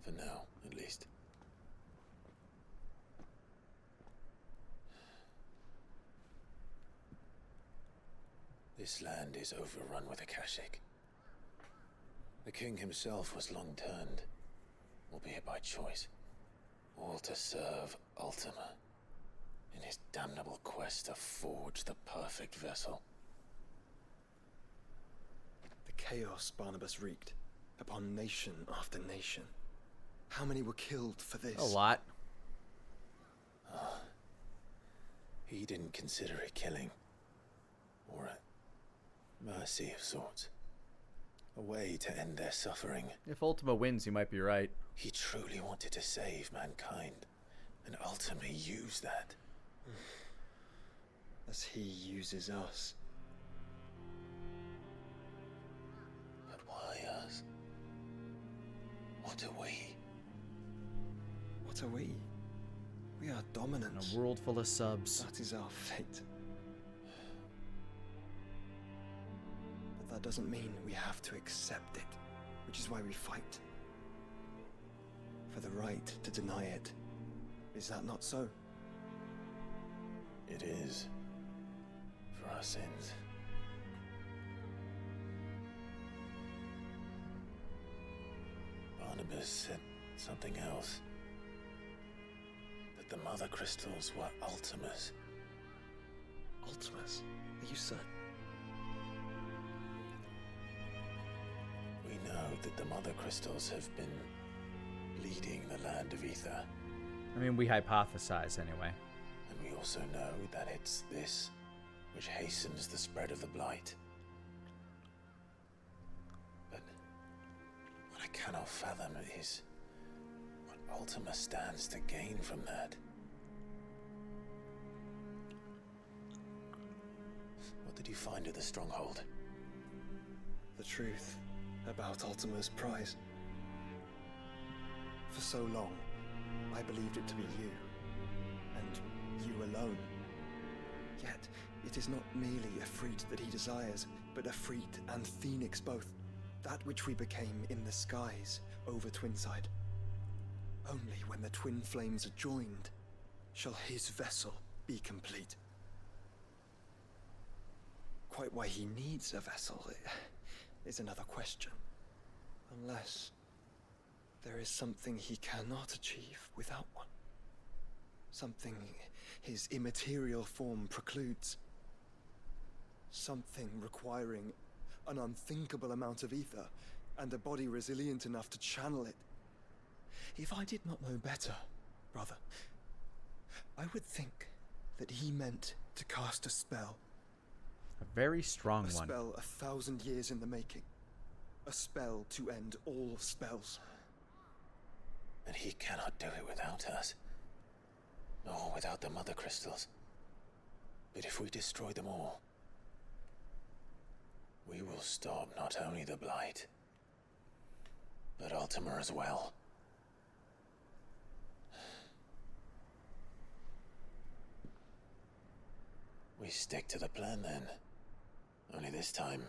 For now, at least. This land is overrun with Akashic. The king himself was long turned, albeit by choice, all to serve Ultima in his damnable quest to forge the perfect vessel. The chaos Barnabas wreaked upon nation after nation. How many were killed for this? A lot. He didn't consider it killing. Or a mercy of sorts. A way to end their suffering. If Ultima wins, you might be right. He truly wanted to save mankind, and Ultima used that. as he uses us. But why us? What are we? What are we? We are dominant. In a world full of subs. That is our fate. But that doesn't mean we have to accept it, which is why we fight. For the right to deny it. Is that not so? It is. For our sins. Barnabas said something else. That the Mother Crystals were Ultimas. Ultimas? Are you certain? We know that the Mother Crystals have been leading the land of Ether. I mean, we hypothesize anyway. And we also know that it's this which hastens the spread of the blight. But what I cannot fathom is what Ultima stands to gain from that. What did you find at the stronghold? The truth about Ultima's prize. For so long, I believed it to be you, and you alone. Yet, it is not merely a freed that he desires, but a freed and phoenix both. That which we became in the skies over Twinside. Only when the twin flames are joined shall his vessel be complete. Quite why he needs a vessel is another question. Unless there is something he cannot achieve without one. Something his immaterial form precludes. Something requiring an unthinkable amount of ether and a body resilient enough to channel it. If I did not know better, brother, I would think that he meant to cast a spell. A very strong one. A spell 1,000 years in the making. A spell to end all spells. And he cannot do it without us. Nor without the Mother Crystals. But if we destroy them all, we will stop not only the blight, but Ultima as well. We stick to the plan then. Only this time,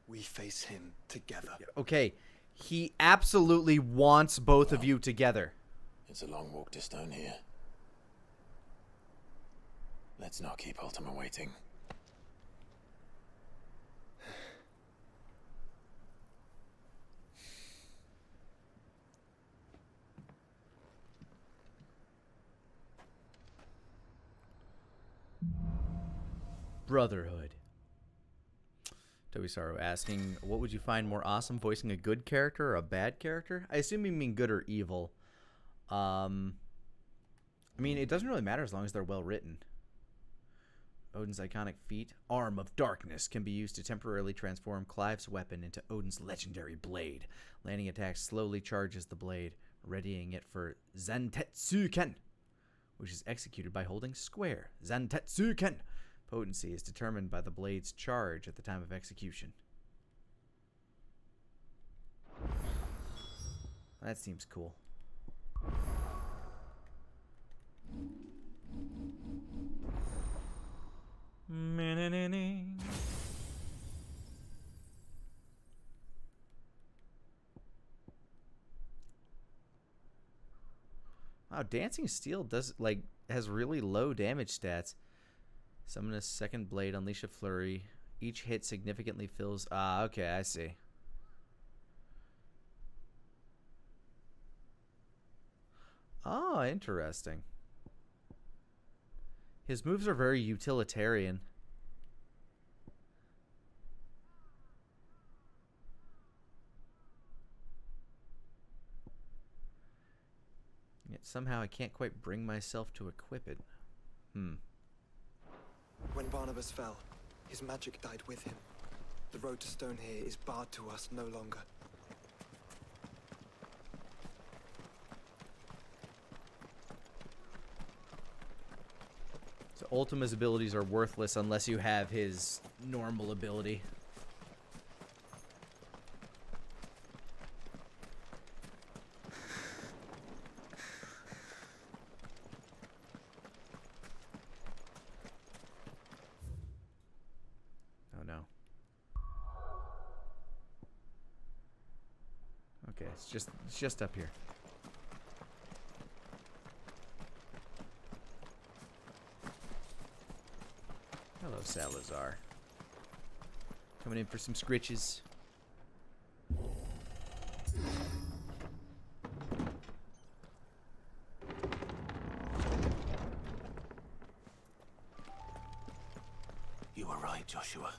we face him together. Okay, he absolutely wants both of you together. It's a long walk to Stone here. Let's not keep Ultima waiting. Brotherhood. Toby Sorrow asking, what would you find more awesome, voicing a good character or a bad character? I assume you mean good or evil. I mean, it doesn't really matter as long as they're well written. Odin's iconic feat, Arm of Darkness, can be used to temporarily transform Clive's weapon into Odin's legendary blade. Landing attack slowly charges the blade, readying it for Zantetsuken, which is executed by holding square. Zantetsuken! Potency is determined by the blade's charge at the time of execution. That seems cool. Wow, Dancing Steel has really low damage stats. Summon a second blade, unleash a flurry. Each hit significantly fills... Ah, okay, I see. Oh, interesting. His moves are very utilitarian. Yet somehow I can't quite bring myself to equip it. When Barnabas fell, his magic died with him. The road to Stone here is barred to us no longer. So Ultima's abilities are worthless unless you have his normal ability. Oh no. Okay, it's just up here. Hello, Salazar. Coming in for some scritches. You were right, Joshua.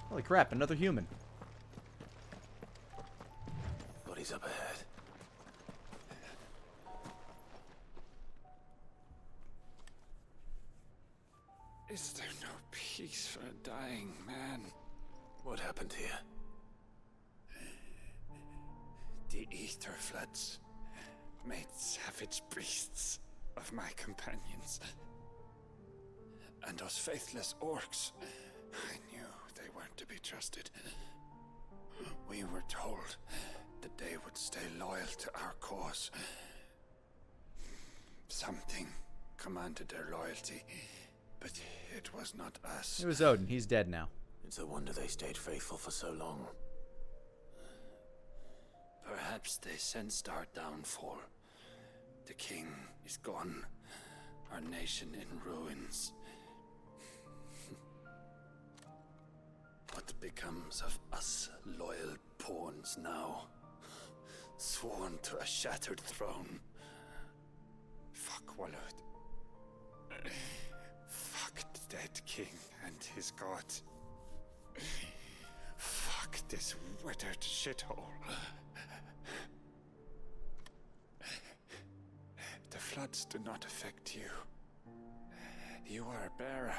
Holy crap, another human. Bodies up ahead. Is there no peace for a dying man? What happened here? The ether floods made savage beasts of my companions. And those faithless orcs, I knew they weren't to be trusted. We were told that they would stay loyal to our cause. Something commanded their loyalty, but it was not us. It was Odin. He's dead now. It's a wonder they stayed faithful for so long. Perhaps they sensed our downfall. The king is gone. Our nation in ruins. What becomes of us loyal pawns now? Sworn to a shattered throne. Fuck Walud. Fuck the dead king and his god. Fuck this withered shithole. The floods do not affect you. You are a bearer,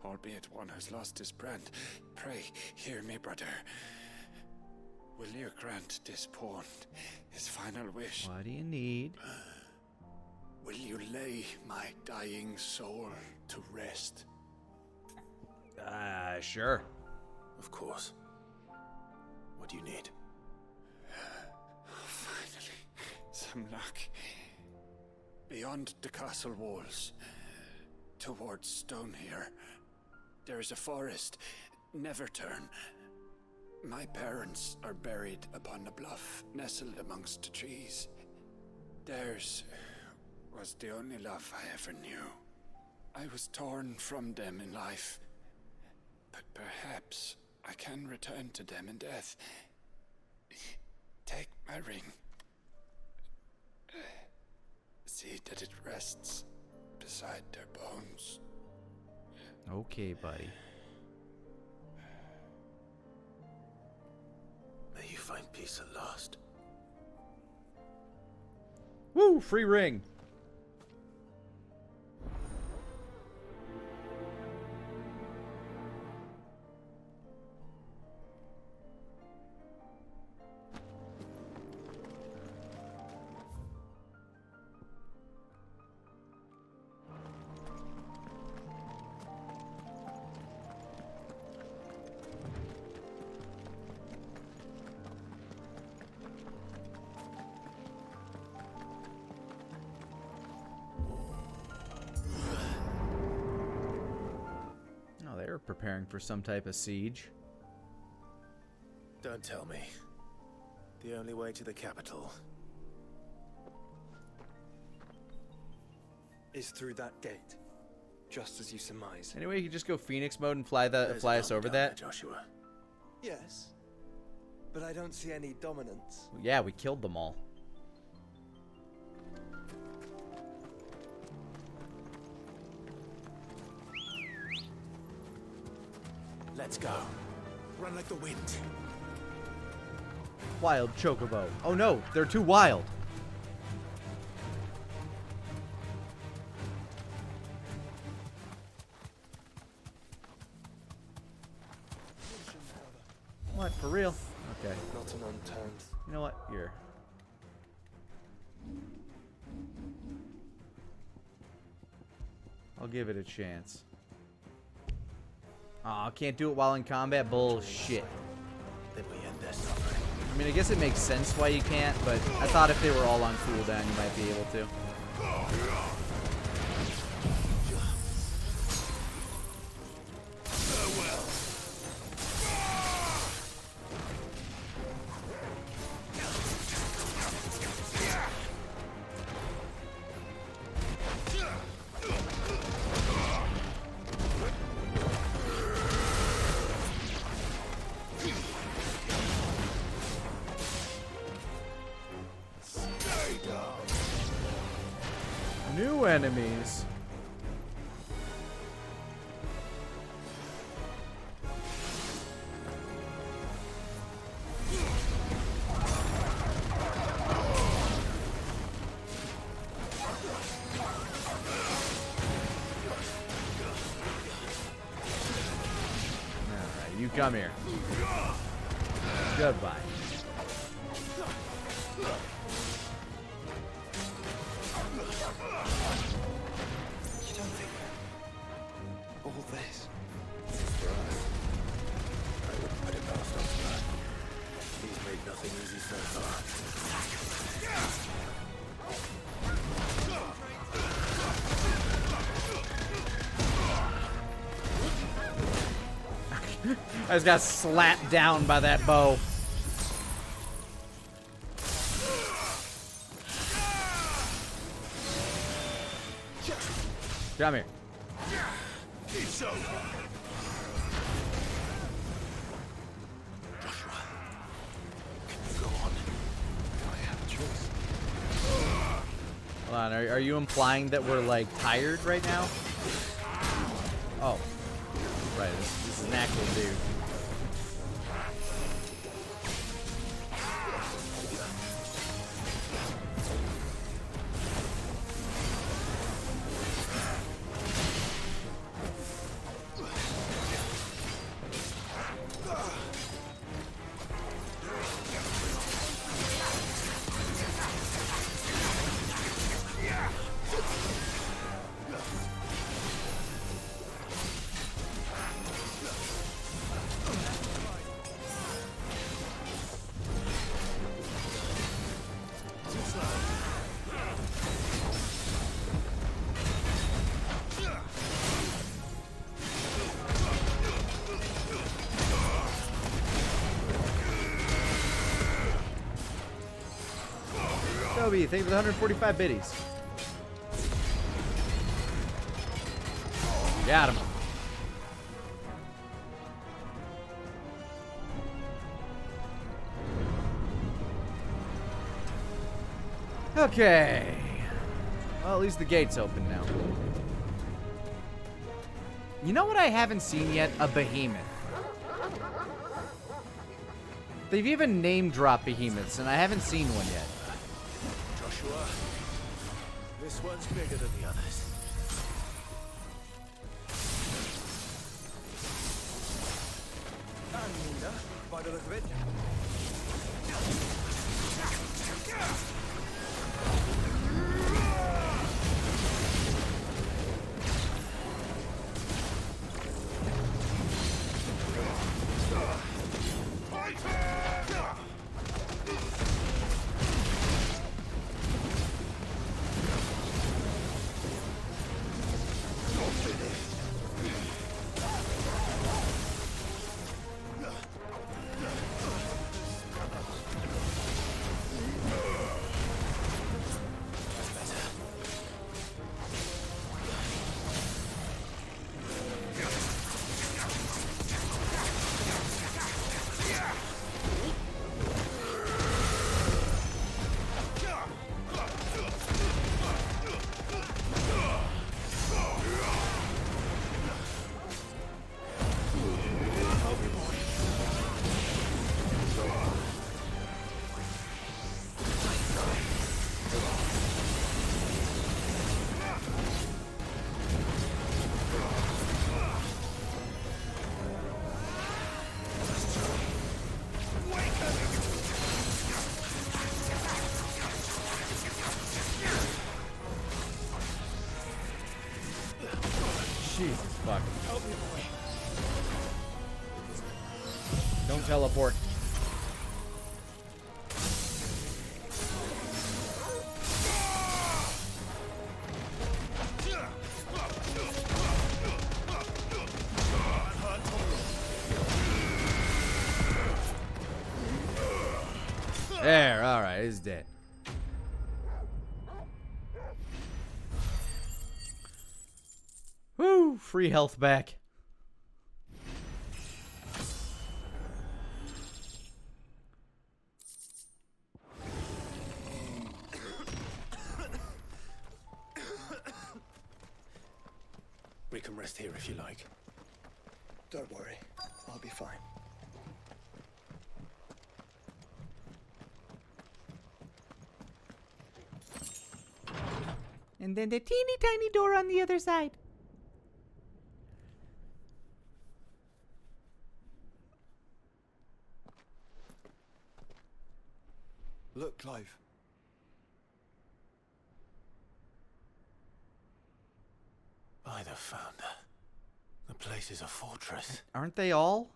albeit one who's lost his brand. Pray, hear me, brother. Will you grant this pawn his final wish? What do you need? Will you lay my dying soul to rest? Sure. Of course. What do you need? Finally, some luck. Beyond the castle walls, towards Stone here, there is a forest. Never turn. My parents are buried upon a bluff, nestled amongst the trees. Theirs was the only love I ever knew. I was torn from them in life, but perhaps I can return to them in death. Take my ring. See that it rests beside their bones. Okay, buddy. May you find peace at last. Woo! Free ring! Preparing for some type of siege. Don't tell me. The only way to the capital is through that gate, just as you surmise. Anyway, you could just go Phoenix mode and fly us over that. Joshua. Yes, but I don't see any dominance. Well, yeah, we killed them all. Let's go. Run like the wind. Wild chocobo. Oh no, they're too wild. What, for real? Okay. Not an unturned. You know what? Here. I'll give it a chance. Aw, can't do it while in combat? Bullshit. Then we end their suffering. I mean, I guess it makes sense why you can't, but I thought if they were all on cooldown, you might be able to. New enemies. Alright, you come here. Goodbye. I just got slapped down by that bow. Come here. It's over. Joshua, can you go on? I have a choice. Hold on, are you implying that we're like tired right now? Oh, right. This is an actual dude. Toby, thank you for the 145 biddies. Got him. Okay. Well, at least the gate's open now. You know what I haven't seen yet? A behemoth. They've even name-dropped behemoths, and I haven't seen one yet. Joshua, this one's bigger than the others. By the look of it. fuck. Help me, boy. Don't teleport. There, alright, he's dead. Woo! Free health back. We can rest here if you like. Don't worry, I'll be fine. And then the teeny tiny door on the other side. Look, Clive. By the Founder. The place is a fortress. Aren't they all?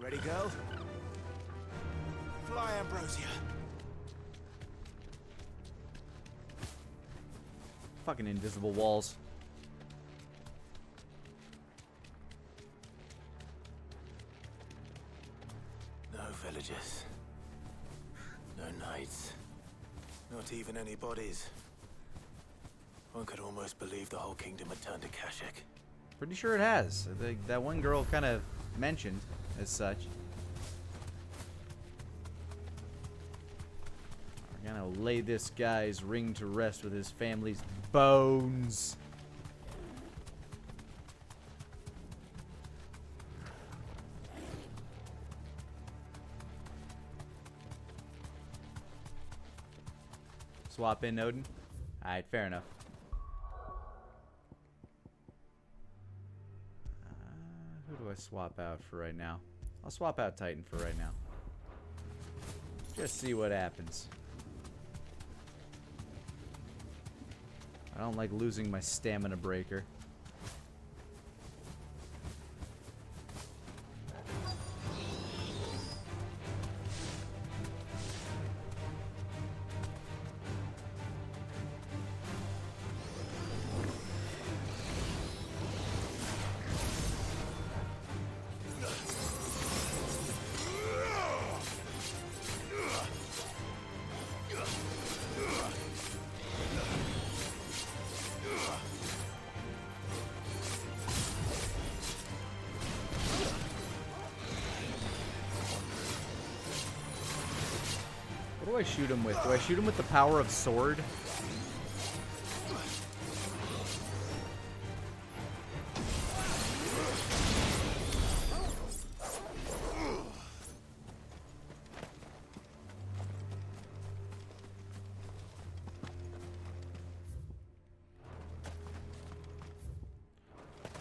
Ready, girl? Fly, Ambrosia. Fucking invisible walls. No villagers. No knights. Not even any bodies. One could almost believe the whole kingdom had turned to Kashyyyk. Pretty sure it has. I think that one girl kind of mentioned as such. We're gonna lay this guy's ring to rest with his family's bones. Swap in, Odin? Alright, fair enough. Who do I swap out for right now? I'll swap out Titan for right now. Just see what happens. I don't like losing my stamina breaker. What do I shoot him with? Do I shoot him with the power of sword?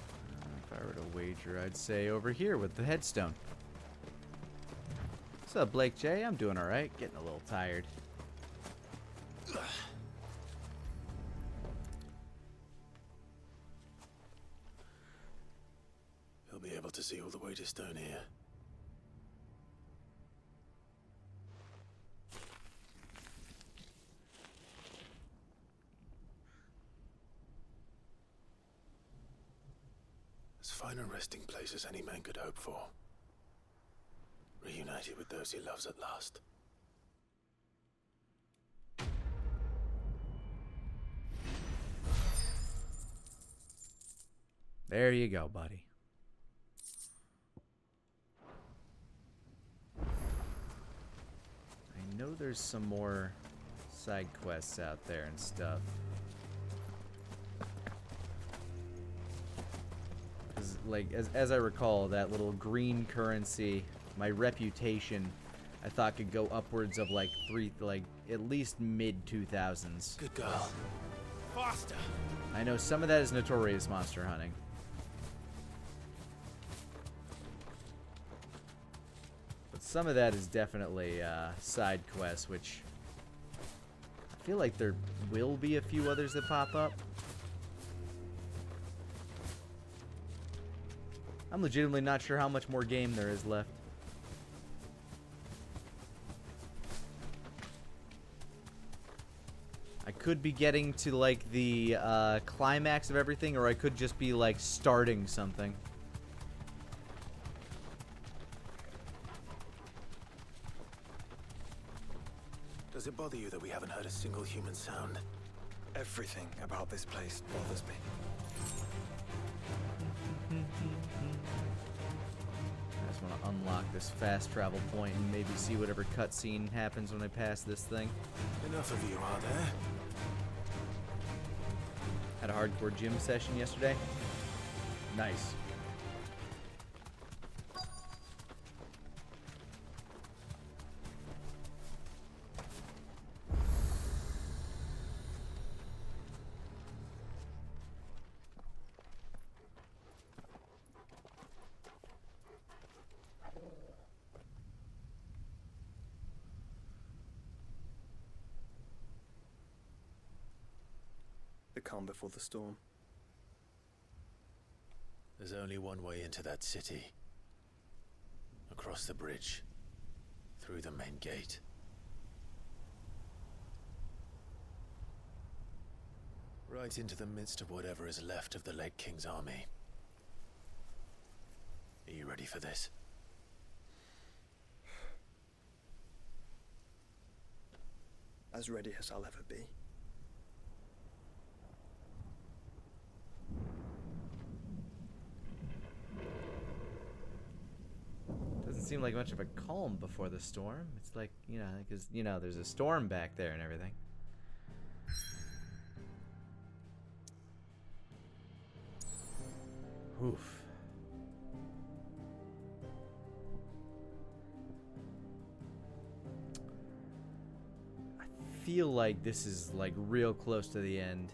If I were to wager, I'd say over here with the headstone. What's up, Blake J? I'm doing alright. Getting a little tired. You'll be able to see all the way to Stone here. As fine a resting place as any man could hope for. Reunited with those he loves at last. There you go, buddy. I know there's some more side quests out there and stuff. 'Cause, like, as I recall, that little green currency, my reputation, I thought could go upwards of like at least mid 2000s. Good girl. Faster. I know some of that is notorious monster hunting. some of that is definitely side quests, which I feel like there will be a few others that pop up. I'm legitimately not sure how much more game there is left. I could be getting to like the climax of everything, or I could just be like starting something. Does it bother you that we haven't heard a single human sound? Everything about this place bothers me. I just want to unlock this fast travel point and maybe see whatever cutscene happens when I pass this thing. Enough of you, are there? Had a hardcore gym session yesterday. Nice. The calm before the storm. There's only one way into that city. Across the bridge. Through the main gate. Right into the midst of whatever is left of the late King's army. Are you ready for this? As ready as I'll ever be. Doesn't seem like much of a calm before the storm. It's like, you know, because, you know, there's a storm back there and everything. Oof. I feel like this is like real close to the end.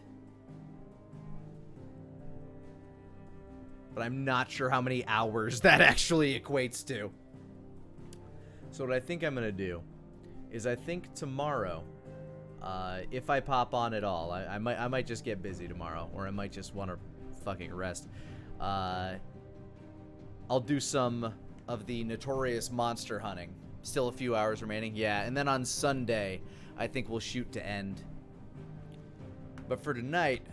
But I'm not sure how many hours that actually equates to. So what I think I'm going to do is I think tomorrow, if I pop on at all, I might just get busy tomorrow, or I might just want to fucking rest. I'll do some of the notorious monster hunting. Still a few hours remaining. Yeah, and then on Sunday, I think we'll shoot to end. But for tonight,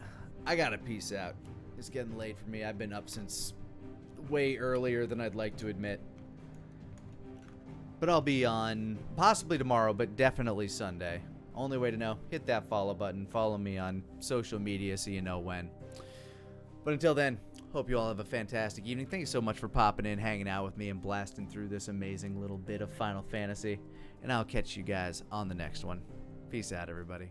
I gotta peace out. It's getting late for me. I've been up since way earlier than I'd like to admit. But I'll be on possibly tomorrow, but definitely Sunday. Only way to know, hit that follow button. Follow me on social media so you know when. But until then, hope you all have a fantastic evening. Thank you so much for popping in, hanging out with me, and blasting through this amazing little bit of Final Fantasy. And I'll catch you guys on the next one. Peace out, everybody.